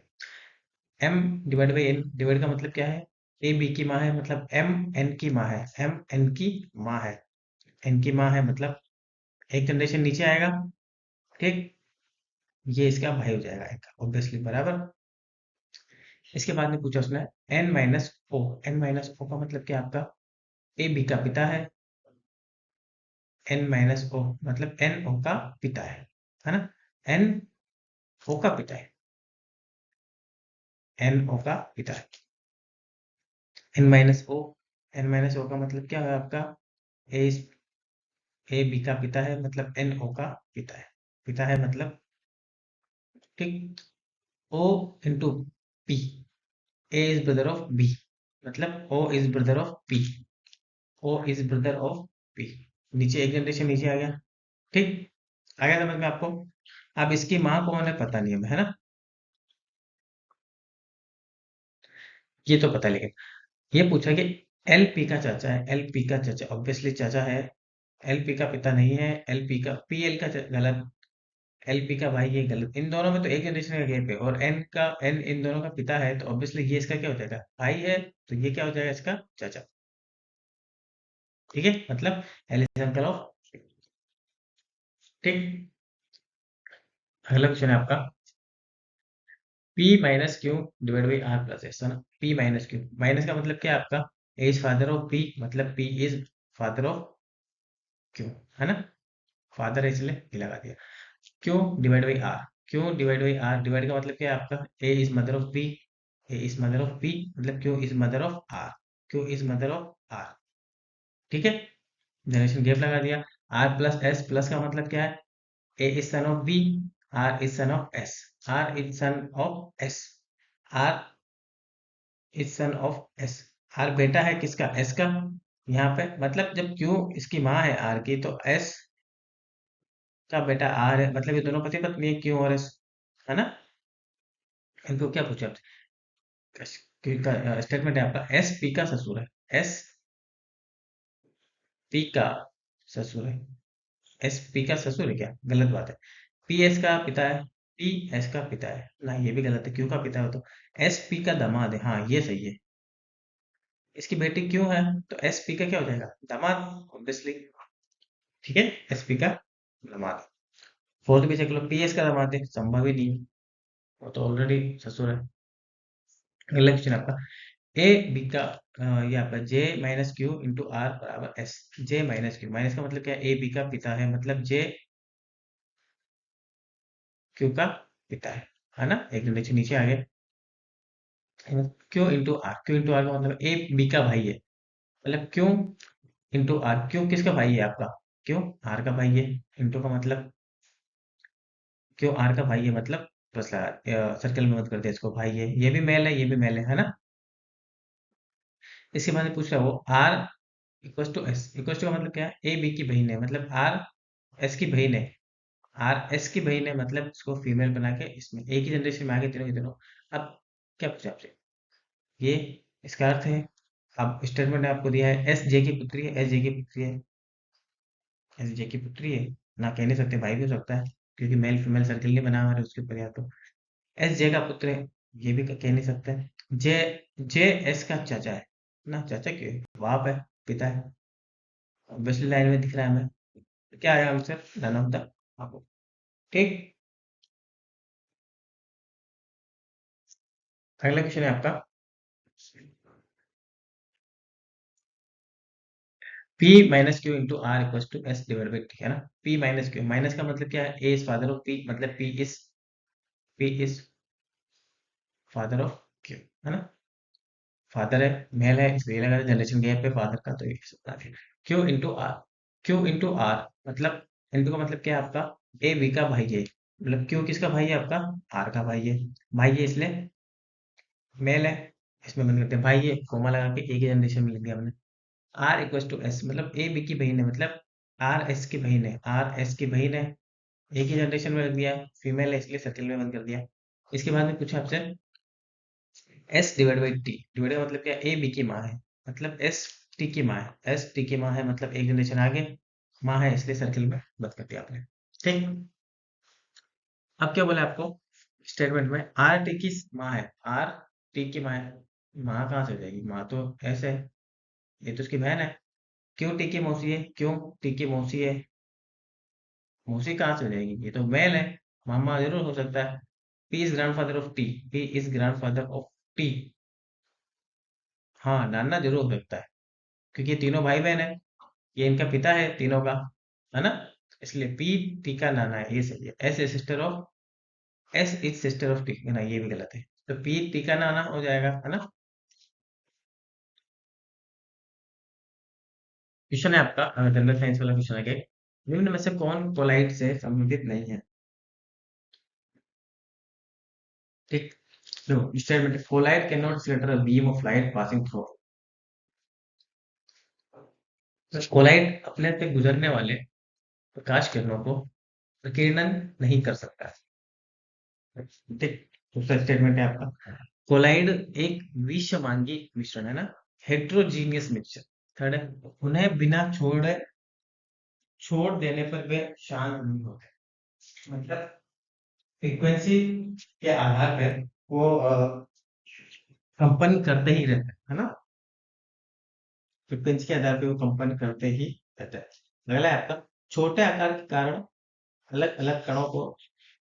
M divide by N, divide का मतलब क्या है? ए बी की माँ है, मतलब एम एन की माँ है, एम एन की माँ है, एन की माँ है, मतलब एक जनरेशन नीचे आएगा। ठीक। ये इसका भाई हो जाएगा एक, ऑब्वियसली बराबर। इसके बाद में पूछा उसने, N minus O, N minus O का मतलब क्या आपका? ए बी का पिता है, एन माइनस ओ मतलब एन ओ का पिता है ना। एन ओ का पिता है, एन ओ का पिता है, N minus O, N minus O का मतलब क्या है आपका? ए ए बी का पिता है, मतलब एन ओ का पिता है, पिता है मतलब। ठीक। O into P, A is brother of B, मतलब O is brother of P, O is brother of P. नीचे एक जनरेशन नीचे आ गया। ठीक। आ गया समझ में आपको? अब इसकी माँ कौन है पता नहीं है ना, ये तो पता है, लेकिन ये पूछा कि एलपी का चाचा है, एलपी का चाचा ऑब्वियसली चाचा है, एलपी का पिता नहीं है, एलपी का पीएल का गलत, एलपी का भाई ये गलत। इन दोनों में तो एक जनरेशन का गैप है, और एन का एन इन दोनों का पिता है, तो ऑब्वियसली ये इसका क्या हो जाएगा? भाई है, तो ये क्या हो जाएगा? इसका चाचा। ठीक है, मतलब एल इज अंकल ऑफ। ठीक। अगला क्वेश्चन है आपका, P minus Q divide by R plus S, है ना। P माइनस क्यू, माइनस का मतलब क्या है आपका? A is father of P, मतलब P is father of Q, है ना। फादर है इसलिए ये लगा दिया। Q divide by R, Q divide by R, divide का मतलब क्या है आपका? A is mother of B, A is mother of B, मतलब Q is mother of R, Q is mother of R. ठीक है, जनरेशन गैप लगा दिया। आर प्लस एस, प्लस का मतलब क्या है? A is son of B, R is son of S, R is son of S, R is son of S. R बेटा है किसका, एस का। यहाँ पे मतलब जब क्यू इसकी माँ है आर की, तो एस का बेटा आर है, मतलब ये दोनों पति पत्नी है, क्यू और एस, है ना। इनको क्या पूछा आपसे, क्यू का स्टेटमेंट है आपका, एस पी का ससुर है, एस पी का ससुर है। एस पी का ससुर है क्या, गलत बात है। पी एस का पिता है, पी एस का पिता है ना, ये भी गलत है, क्यू का पिता है तो एस पी का दामाद है, हाँ ये सही है। इसकी बेटी क्यों है, तो एस पी का क्या हो जाएगा, दामाद, ऑब्वियसली। ठीक है, एस पी का दामाद। फोर्थ भी देख लो, पी एस का दामाद है, संभव ही नहीं है, वो तो ऑलरेडी ससुर है। अगला क्वेश्चन आपका, ए बी का ये आपका जे माइनस क्यू इंटू आर बराबर एस। जे माइनस क्यू, माइनस का मतलब क्या है, ए बी का पिता है, मतलब जे क्यू का पिता है ना। एक नीचे नीचे आ गए, Q into R, Q into R का मतलब ए बी का भाई है, मतलब क्यू इंटू आर, क्यू किसका भाई है आपका, क्यू आर का भाई है, इंटू का मतलब क्यू आर का भाई है, मतलब प्लस लगा, सर्कल में मत कर दे इसको, भाई है, ये भी मेल है, ये भी मेल है ना। इसके बाद में पूछ रहा है वो R equal to S, equal to का मतलब क्या है, ए बी की बहन है, मतलब आर एस की बहन है, आर एस की बहन है, मतलब इसको फीमेल बना के इसमें एक ही जनरेशन में आगे तीनों के तीनों। अब क्या पूछा आपसे, ये इसका अर्थ है, अब स्टेटमेंट ने आपको दिया है एस जे की पुत्री है, एस जे की पुत्री है, एस जे की पुत्री है, ना कह नहीं सकते, भाई भी हो सकता है, क्योंकि मेल फीमेल सर्किल नहीं बना हमारे उसके ऊपर, या तो एस जे का पुत्र है, ये भी कह नहीं सकते। जे जे एस का चाचा है ना, चाचा क्यों है? बाप है, पिता है, ऑब्वियसली लाइन में दिख रहा है हमें। तो क्या आया आंसर, नन ऑफ द आपको। ठीक, अगला क्वेश्चन है आपका, P minus Q into R equal to S divide by T, है ना। P माइनस क्यू, माइनस का मतलब क्या है, A is father of P, मतलब P is father of Q, है ना। फादर है, मेल है, इसलिए लगा जनरेशन गैप है फादर का, तो ये सब आ गया। Q into R, Q into R मतलब, इंटू का मतलब क्या है आपका, ए बी का भाई है, मतलब क्यू किसका भाई है आपका, आर का भाई है, भाई है इसलिए मेल है, इसमें बंद करते हैं, भाई है कोमा लगा के एक ही जनरेशन में लिख दिया हमने। आर इक्वल टू एस, मतलब ए बी की बहन है, मतलब आर एस की बहन है, आर एस की बहन है, एक ही जनरेशन में रख दिया, फीमेल है इसलिए सर्किल में बंद कर दिया। इसके बाद में पूछा आपसे S divide by T, divide का मतलब क्या, ए बी की माँ है, मतलब एस टी की माँ है, एस टी की माँ है, मतलब एक जनरेशन आगे माँ है, इसलिए सर्किल में बंद कर दिया आपने। ठीक, अब क्या बोला आपको स्टेटमेंट में, आर टी की माँ है, आर टी की माँ है, माँ कहाँ से हो जाएगी, माँ तो ऐसे है, ये तो उसकी बहन है। क्यों टी की मौसी है, क्यों टी की मौसी है, मौसी कहाँ से हो जाएगी, ये तो मेल है, मामा जरूर हो सकता है। P is grandfather of T, P is grandfather of T, हाँ नाना जरूर हो सकता है, क्योंकि ये तीनों भाई बहन है, ये इनका पिता है तीनों का, है ना। इसलिए पी टी का नाना है, ये सही है। S A sister of, S is sister of T, ना ये भी गलत है, तो पी टी का नाना हो जाएगा, है ना। क्वेश्चन है आपका जनरल साइंस वाला क्वेश्चन है कि निम्न में से कौन कोलाइट से संबंधित नहीं है। ठीक, देखो statement, colloid can not scatter a beam of light passing through, colloid अपने से गुजरने वाले प्रकाश किरणों को प्रकीर्णन नहीं कर सकता। ठीक, दूसरा स्टेटमेंट है आपका, कोलाइड एक विषमांगी मिश्रण है ना, हेट्रोजीनियस मिक्सचर। थर्ड है, उन्हें बिना छोड़े छोड़ देने पर वे शांत नहीं होते, मतलब फ्रीक्वेंसी के आधार पर वो कंपन करते ही रहते हैं, है ना, फ्रीक्वेंसी के आधार पर वो कंपन करते ही रहते हैं। अगला है आपका, छोटे आकार के कारण अलग अलग कणों को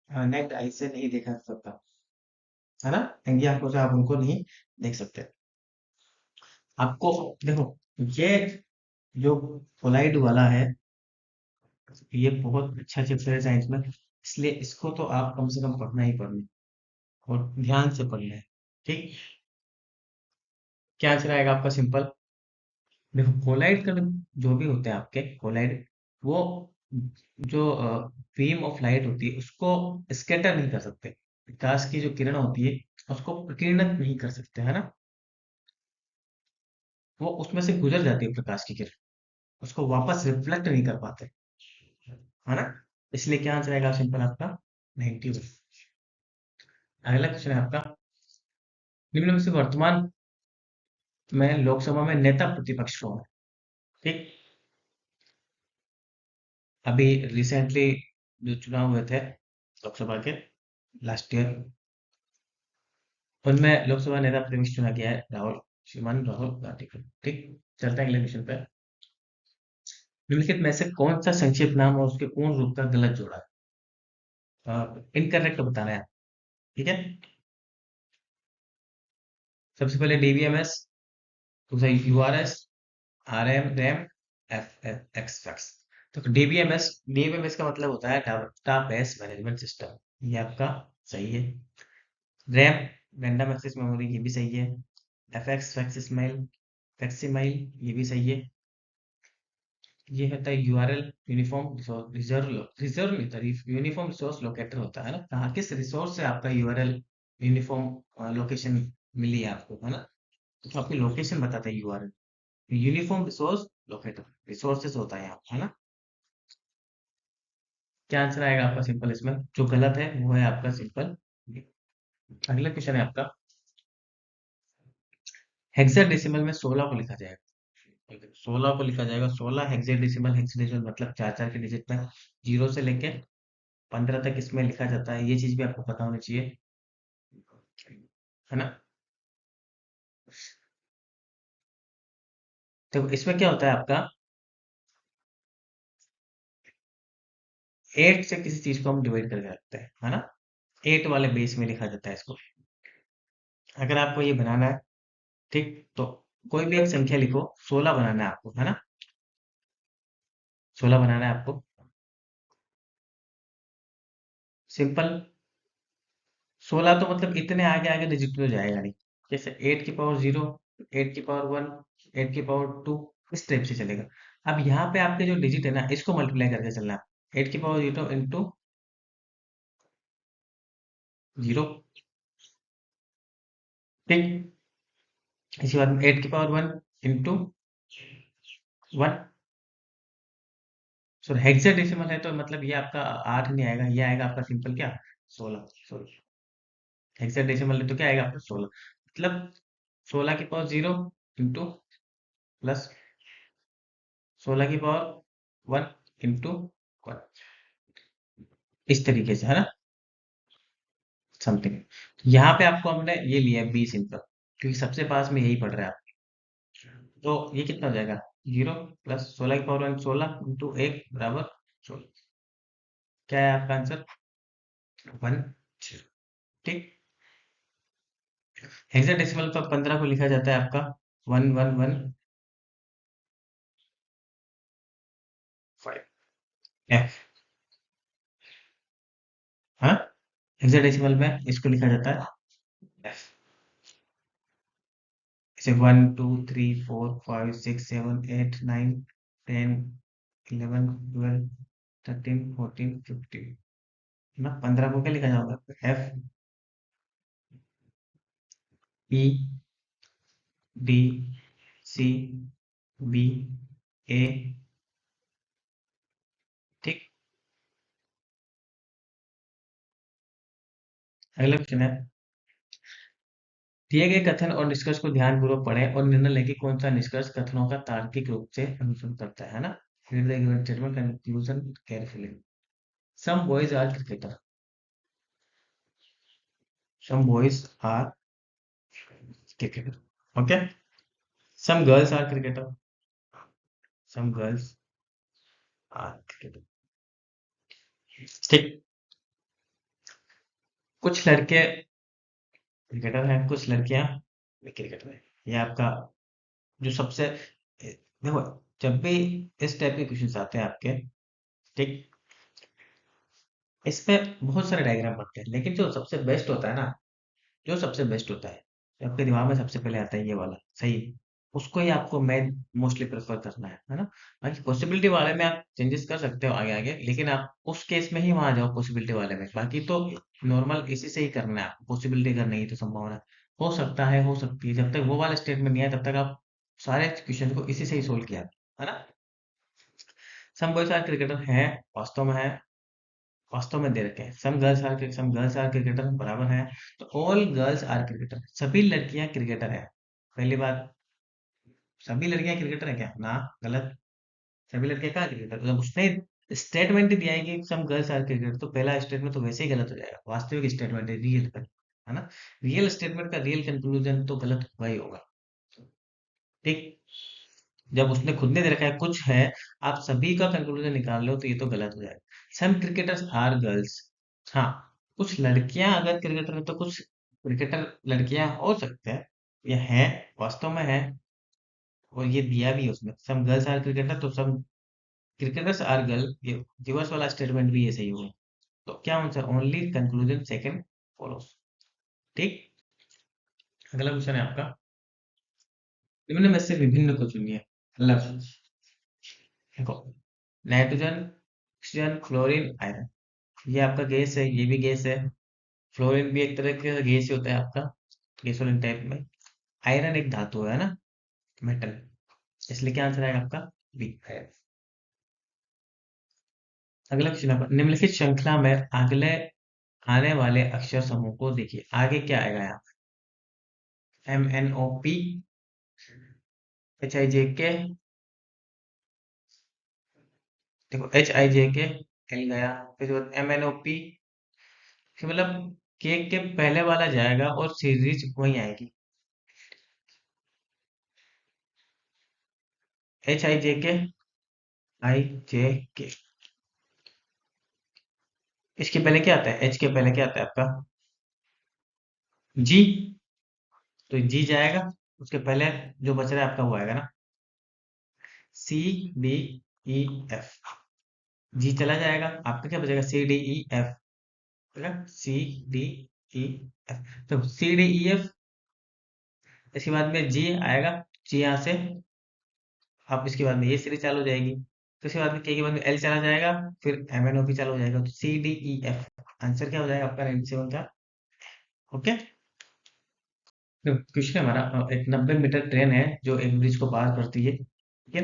नेक्ड आई से नहीं देखा जा सकता, है ना, नंगी आंखों से आप उनको नहीं देख सकते। आपको देखो, ये जो कोलाइड वाला है, ये बहुत अच्छा चैप्टर है साइंस में, इसलिए इसको तो आप कम से कम पढ़ना ही पढ़ना, और ध्यान से पढ़ना है। ठीक, क्या आंसर आएगा आपका, सिंपल। देखो कोलाइड का जो भी होते हैं आपके कोलाइड, वो जो बीम ऑफ लाइट होती है उसको स्कैटर नहीं कर सकते, प्रकाश की जो किरण होती है उसको प्रकीर्णन नहीं कर सकते, है ना। वो उसमें से गुजर जाती है प्रकाश की किरण, उसको वापस रिफ्लेक्ट नहीं कर पाते, है ना। इसलिए क्या आंसर आएगा सिंपल आपका 91। अगला क्वेश्चन है आपका, निम्न में से वर्तमान में लोकसभा में नेता प्रतिपक्ष कौन है? ठीक, अभी रिसेंटली जो चुनाव हुए थे लोकसभा के लास्ट ईयर, उनमें लोकसभा नेता प्रतिपक्ष चुना गया है राहुल, श्रीमान राहुल गांधी को। ठीक, चलते हैं अगले क्वेश्चन पे। निम्नलिखित में से कौन सा संक्षिप्त नाम और उसके पूर्ण रूप का गलत जोड़ा है? इनकरेक्ट बताना है, ठीक है। सबसे पहले डीबीएमएस, दूसरा URS, RM, RAM, F x fax. तो डीबीएमएस, डीबीएमएस का मतलब होता है डाटा बेस मैनेजमेंट सिस्टम, ये आपका सही है। रैम, रैंडम एक्सेस मेमोरी, ये भी सही है। एफएक्स फैक्सिमाइल, फैक्सिमाइल, ये भी सही है। ये होता है यूआरएल, यूनिफॉर्म रिजर्व, रिजर्व नहीं था, यूनिफॉर्म रिसोर्स लोकेटर होता है ना, कहाँ किस रिसोर्स से आपका यूआरएल यूनिफॉर्म लोकेशन मिली है आपको, है ना। तो आपकी लोकेशन बताता है URL, uniform resource locator, resources होता है यहाँ, है ना। क्या आंसर आएगा आपका सिंपल इसमें? जो गलत है वो है आपका सिंपल। अगला क्वेश्चन है आपका, हेक्साडेसिमल में 16 को लिखा जाएगा, 16 को लिखा जाएगा, 16 हेक्साडेसिमल, हेक्साडेसिमल मतलब चार चार के डिजिट में, जीरो से लेके 15 तक इसमें लिखा जाता है, ये चीज भी आपको पता होनी चाहिए, है ना। तो इसमें क्या होता है आपका, 8 से किसी चीज को हम डिवाइड करके रखते हैं, है ना। 8 वाले बेस में लिखा जाता है इसको। अगर आपको ये बनाना है, ठीक, तो कोई भी एक संख्या लिखो, 16 बनाना है आपको, है ना। 16 बनाना है आपको, सिंपल। 16 तो मतलब इतने आगे आगे डिजिट में जाएगा नहीं, जैसे 8 की पावर 0, 8 की पावर 1, 8 की पावर 2, इस टाइप से चलेगा। अब यहाँ पे आपके जो डिजिट है ना, इसको मल्टीप्लाई करके चलना है, 8 की पावर 0 इंटू 0, ठीक। इसी बात में 8 की पावर 1 इंटू 1, सो हेक्साडेसिमल है तो मतलब ये आपका 8 नहीं आएगा, ये आएगा आपका सिंपल क्या, 16, सॉरी। हेक्साडेसिमल है तो क्या आएगा आपका 16, मतलब 16 की पावर 0 इंटू प्लस 16 की पावर 1 इंटू 1, इस तरीके से, है ना, समथिंग। यहाँ पे आपको हमने ये लिया है 20 सिंपल, क्योंकि सबसे पास में यही पड़ रहा है आपको। तो ये कितना हो जाएगा, 0 प्लस 16 की पावर 1, 16 इंटू 1 बराबर 16। क्या है आपका आंसर, 1, ठीक। हेक्साडेसिमल पर 15 को लिखा जाता है आपका 1115 एफ, हाँ। हेक्साडेसिमल में इसको लिखा जाता है एफ, जैसे 1 2 3 4 5 6 7 8 9 10 11 12 13 14 15, ना 15 को क्या लिखा जाएगा, F E D C B A, ठीक। अगला क्वेश्चन है, दिए गए कथन और निष्कर्ष को ध्यानपूर्वक पढ़ें और निर्णय लें कि कौन सा निष्कर्ष कथनों का तार्किक रूप से अनुसरण करता है ना। Read the given statement conclusion carefully. Some boys are cricketer. Some boys are cricketer. Okay. Some girls are cricketer. Some girls are cricketer. ठीक, कुछ लड़के क्रिकेटर हैं, कुछ लड़कियां क्रिकेटर हैं। ये आपका जो सबसे देखो, जब भी इस टाइप के क्वेश्चन आते हैं आपके, ठीक, इस पे बहुत सारे डायग्राम बनते हैं, लेकिन जो सबसे बेस्ट होता है ना, जो सबसे बेस्ट होता है, जो आपके दिमाग में सबसे पहले आता है ये वाला सही, उसको ही आपको मैं मोस्टली प्रेफर करना है ना। बाकी पॉसिबिलिटी वाले में आप चेंजेस कर सकते हो आगे आगे, लेकिन आप उस केस में ही वहां जाओ पॉसिबिलिटी वाले में, बाकी तो नॉर्मल इसी से ही करना है आपको। पॉसिबिलिटी अगर नहीं तो संभावना हो सकता है, हो सकती है, जब तक वो वाला स्टेटमेंट नहीं है तब तक आप सारे क्वेश्चन को इसी से ही सोल्व किया है ना। सम बॉयज आर क्रिकेटर है, वास्तव में है, वास्तव में दे रखे हैं। सम गर्ल्स आर क्रिकेटर बराबर है, तो ऑल गर्ल्स आर क्रिकेटर, सभी लड़कियां क्रिकेटर है। पहली बात, सभी लड़कियां क्रिकेटर है क्या? ना, गलत। सभी लड़कियां कहाँ क्रिकेटर, जब उसने स्टेटमेंट दिया है कि सम गर्ल्स आर क्रिकेटर, तो पहला स्टेटमेंट तो वैसे ही गलत हो जाएगा। वास्तविक स्टेटमेंट है, रियल है ना, रियल स्टेटमेंट का रियल कंक्लूजन तो गलत हुआ ही होगा। ठीक, जब उसने खुद ने दे रखा है कुछ है, आप सभी का कंक्लूजन निकाल लो, तो ये तो गलत हो जाएगा। सम क्रिकेटर्स आर गर्ल्स, हाँ, कुछ लड़कियां अगर क्रिकेटर है तो कुछ क्रिकेटर लड़कियां हो सकते हैं, ये है, वास्तव में है, और ये दिया भी है उसमें। सम गर्ल्स आर क्रिकेटर, तो सम क्रिकेटर्स आर गर्ल, ये रिवर्स वाला स्टेटमेंट भी ये सही हुआ। तो क्या answer? Only conclusion second follows. ठीक, अगला क्वेश्चन है आपका, निम्न में से विभिन्न को चुनिए। मतलब देखो, नाइट्रोजन, ऑक्सीजन, क्लोरीन, आयरन, ये आपका गैस है, ये भी गैस है। फ्लोरीन भी एक तरह का गैस ही होता है आपका, गैसोलीन टाइप में। आयरन एक धातु है ना, मेटल, इसलिए क्या आंसर आएगा आपका? बी है। अगला क्वेश्चन आपका, निम्नलिखित श्रृंखला में अगले आने वाले अक्षर समूह को देखिए। आगे क्या आएगा यहाँ? M N O P, H I J K, देखो एच आई जे के एल गया, फिर एम एन ओ पी, मतलब के पहले वाला जाएगा और सीरीज वही आएगी। एच आई जे के, आई जे के, इसके पहले क्या आता है? एच के पहले क्या आता है आपका? जी, तो जी जाएगा, उसके पहले जो बच रहा है आपका वो आएगा ना, सी डी ई एफ, जी चला जाएगा, आपका क्या बचेगा? C D E F, C D E F, तो सी डी ई एफ, इसके बाद में जी आएगा, जी यहाँ से, अब इसके बाद में ये सीरीज चालू हो जाएगी, तो इसके बाद में के बाद में एल चला जाएगा, फिर एम एन ओ पी चालू हो जाएगा, तो C D E F, answer क्या हो जाएगा आपका? 97 का। ओके, क्वेश्चन हमारा, एक 90 मीटर ट्रेन है जो एक ब्रिज को पार करती है, ठीक है,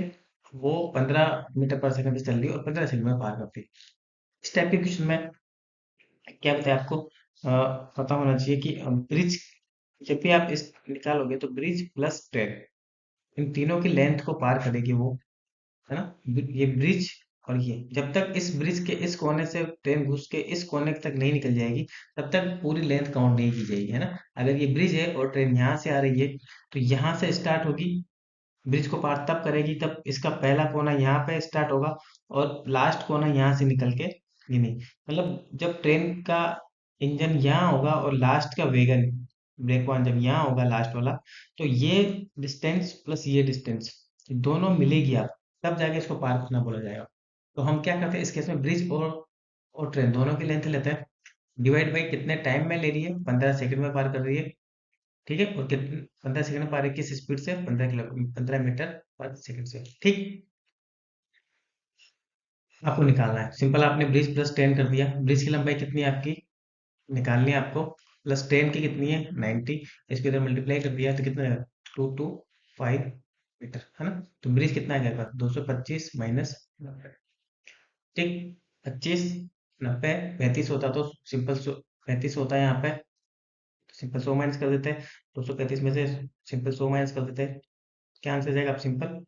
वो 15 मीटर पर सेकंड से चल रही है और 15 सेकंड में पार करती है। इस टाइप के क्वेश्चन में क्या बताया आपको? पता होना चाहिए कि ब्रिज, जब भी आप इस निकालोगे तो ब्रिज प्लस ट्रेन, इन तीनों की लेंथ को पार करेगी वो, है ना। ये ब्रिज, और ये जब तक इस ब्रिज के इस कोने से ट्रेन घुस के इस कोने तक नहीं निकल जाएगी, तब तक पूरी लेंथ काउंट नहीं की जाएगी, है ना। अगर ये ब्रिज है और ट्रेन यहाँ से आ रही है, तो यहाँ से स्टार्ट होगी, ब्रिज को पार तब करेगी तब इसका पहला कोना यहाँ पे स्टार्ट होगा, और लास्ट कोना यहाँ से निकल के, ये नहीं, मतलब जब ट्रेन का इंजन यहाँ होगा और लास्ट का वेगन, ब्रेक वन जब यहाँ होगा लास्ट वाला, तो ये डिस्टेंस प्लस ये डिस्टेंस दोनों मिलेगी आप, तब जाके इसको पार करना बोला जाएगा। तो हम क्या करते हैं इस केस में, ब्रिज और ट्रेन दोनों की लेंथ लेते हैं, डिवाइड बाई कितने टाइम में ले रही है, 15 सेकंड में पार कर रही है, ठीक है, और कितने 15 सेकंड में पार है, किस स्पीड से? 15 मीटर पर सेकंड से, ठीक। आपको निकालना है, सिंपल, आपने ब्रिज प्लस 10 कर दिया, ब्रिज की लंबाई कितनी है आपकी निकालनी है आपको, प्लस 10 की कितनी है 90, इसको इधर मल्टीप्लाई कर दिया तो कितना है 225 मीटर, है ना। तो ब्रिज कितना आ जाएगा 225 माइनस 90, ठीक, 25 90 35 होता तो सिंपल 35 होता है यहाँ पे, सिंपल 100 माइनस कर देते हैं, 235 में से सिंपल 100 माइनस कर देते हैं, क्या आंसर जाएगा आप सिंपल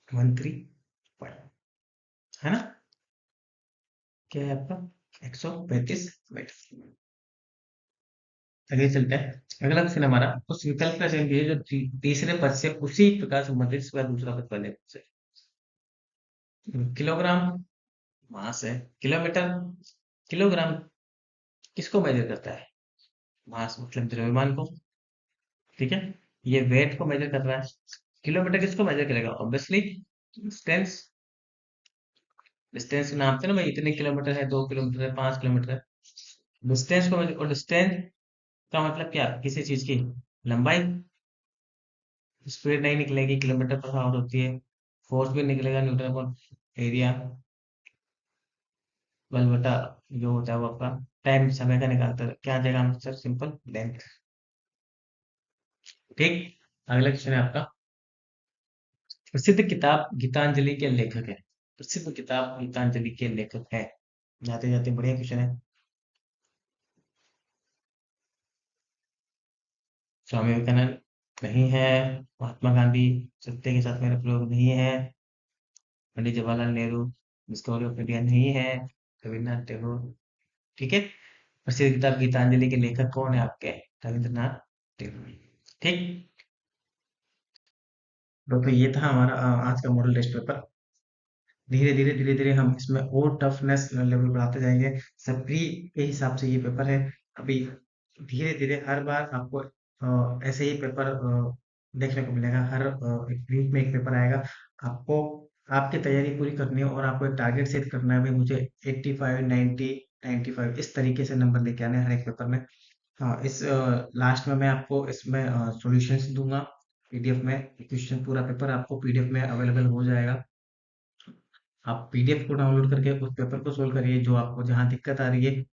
13 है ना, क्या है आपका 135 मीटर। आगे चलते हैं, अगला क्वेश्चन हमारा उस विकल्प का चयन कीजिए जो तीसरे पद से उसी प्रकार संबंधित, इसके बाद दूसरा पद पहले पद से। किलोग्राम मास है, किलोमीटर, किलोग्राम किसको मेजर करता है? मास मतलब द्रव्यमान को, ठीक है, ये वेट को मेजर कर रहा है। किलोमीटर किसको मेजर करेगा? ऑब्वियसली डिस्टेंस, डिस्टेंस नापते हैं ना भाई, इतने किलोमीटर है, 2 किलोमीटर है, 5 किलोमीटर है, डिस्टेंस को मेजर, और डिस्टेंस का मतलब क्या? किसी चीज की लंबाई, स्पीड नहीं निकलेगी, किलोमीटर पर आवर होती है, फोर्स भी निकलेगा न्यूटन अपॉन एरिया, बल बटा जो होता है वो आपका टाइम, समय का निकालता है, क्या आ जाएगा आंसर? सिंपल लेंथ, ठीक। अगला क्वेश्चन है आपका, प्रसिद्ध किताब गीतांजलि के लेखक है। प्रसिद्ध किताब गीतांजलि के लेखक है। जाते जाते बढ़िया क्वेश्चन है। स्वामी विवेकानंद नहीं है। महात्मा गांधी सत्य के साथ मेरा प्रयोग नहीं है। Pandit Jawaharlal Nehru discovery of India नहीं है। रविन्द्रनाथ टैगोर। ठीक है। प्रसिद्ध किताब गीतांजलि के लेखक कौन है आपके? रविंद्रनाथ टैगोर। ठीक। तो ये था हमारा आज का मॉडल टेस्ट पेपर। धीरे धीरे हम इसमें और टफनेस लेवल बढ़ाते जाएंगे। सब प्री के हिसाब से ये पेपर है। अभी धीरे धीरे हर बार आपको ऐसे ही पेपर देखने को मिलेगा। हर वीक में एक पेपर आएगा। आपको आपकी तैयारी पूरी करनी है और आपको एक टारगेट सेट करना है भाई, मुझे 85 90 95 इस तरीके से नंबर लेके आने हैं हर एक पेपर में। हाँ, इस लास्ट में मैं आपको इसमें सॉल्यूशंस दूंगा पीडीएफ में। क्वेश्चन पूरा पेपर आपको पीडीएफ में अवेलेबल हो जाएगा। आप पीडीएफ को डाउनलोड करके उस पेपर को सोल्व करिए। जो आपको जहाँ दिक्कत आ रही है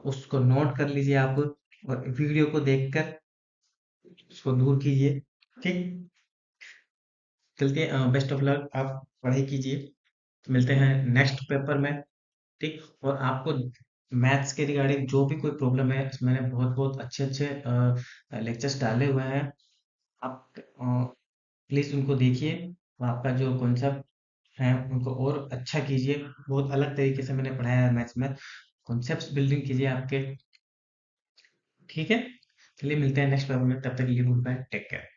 उसको नोट कर लीजिए आप, और वीडियो को देखकर उसको दूर कीजिए। ठीक। चलते बेस्ट ऑफ लक, आप पढ़ाई कीजिए। तो मिलते हैं नेक्स्ट पेपर में। ठीक। और आपको मैथ्स के रिगार्डिंग जो भी कोई प्रॉब्लम है, इसमें मैंने बहुत बहुत अच्छे अच्छे लेक्चर्स डाले हुए हैं। आप प्लीज उनको देखिए और आपका जो कॉन्सेप्ट है उनको और अच्छा कीजिए। बहुत अलग तरीके से मैंने पढ़ाया है मैथ्स में। कॉन्सेप्ट्स बिल्डिंग कीजिए आपके। ठीक है। चलिए मिलते हैं नेक्स्ट पेपर में, तब तक के लिए गुड बाय, टेक केयर।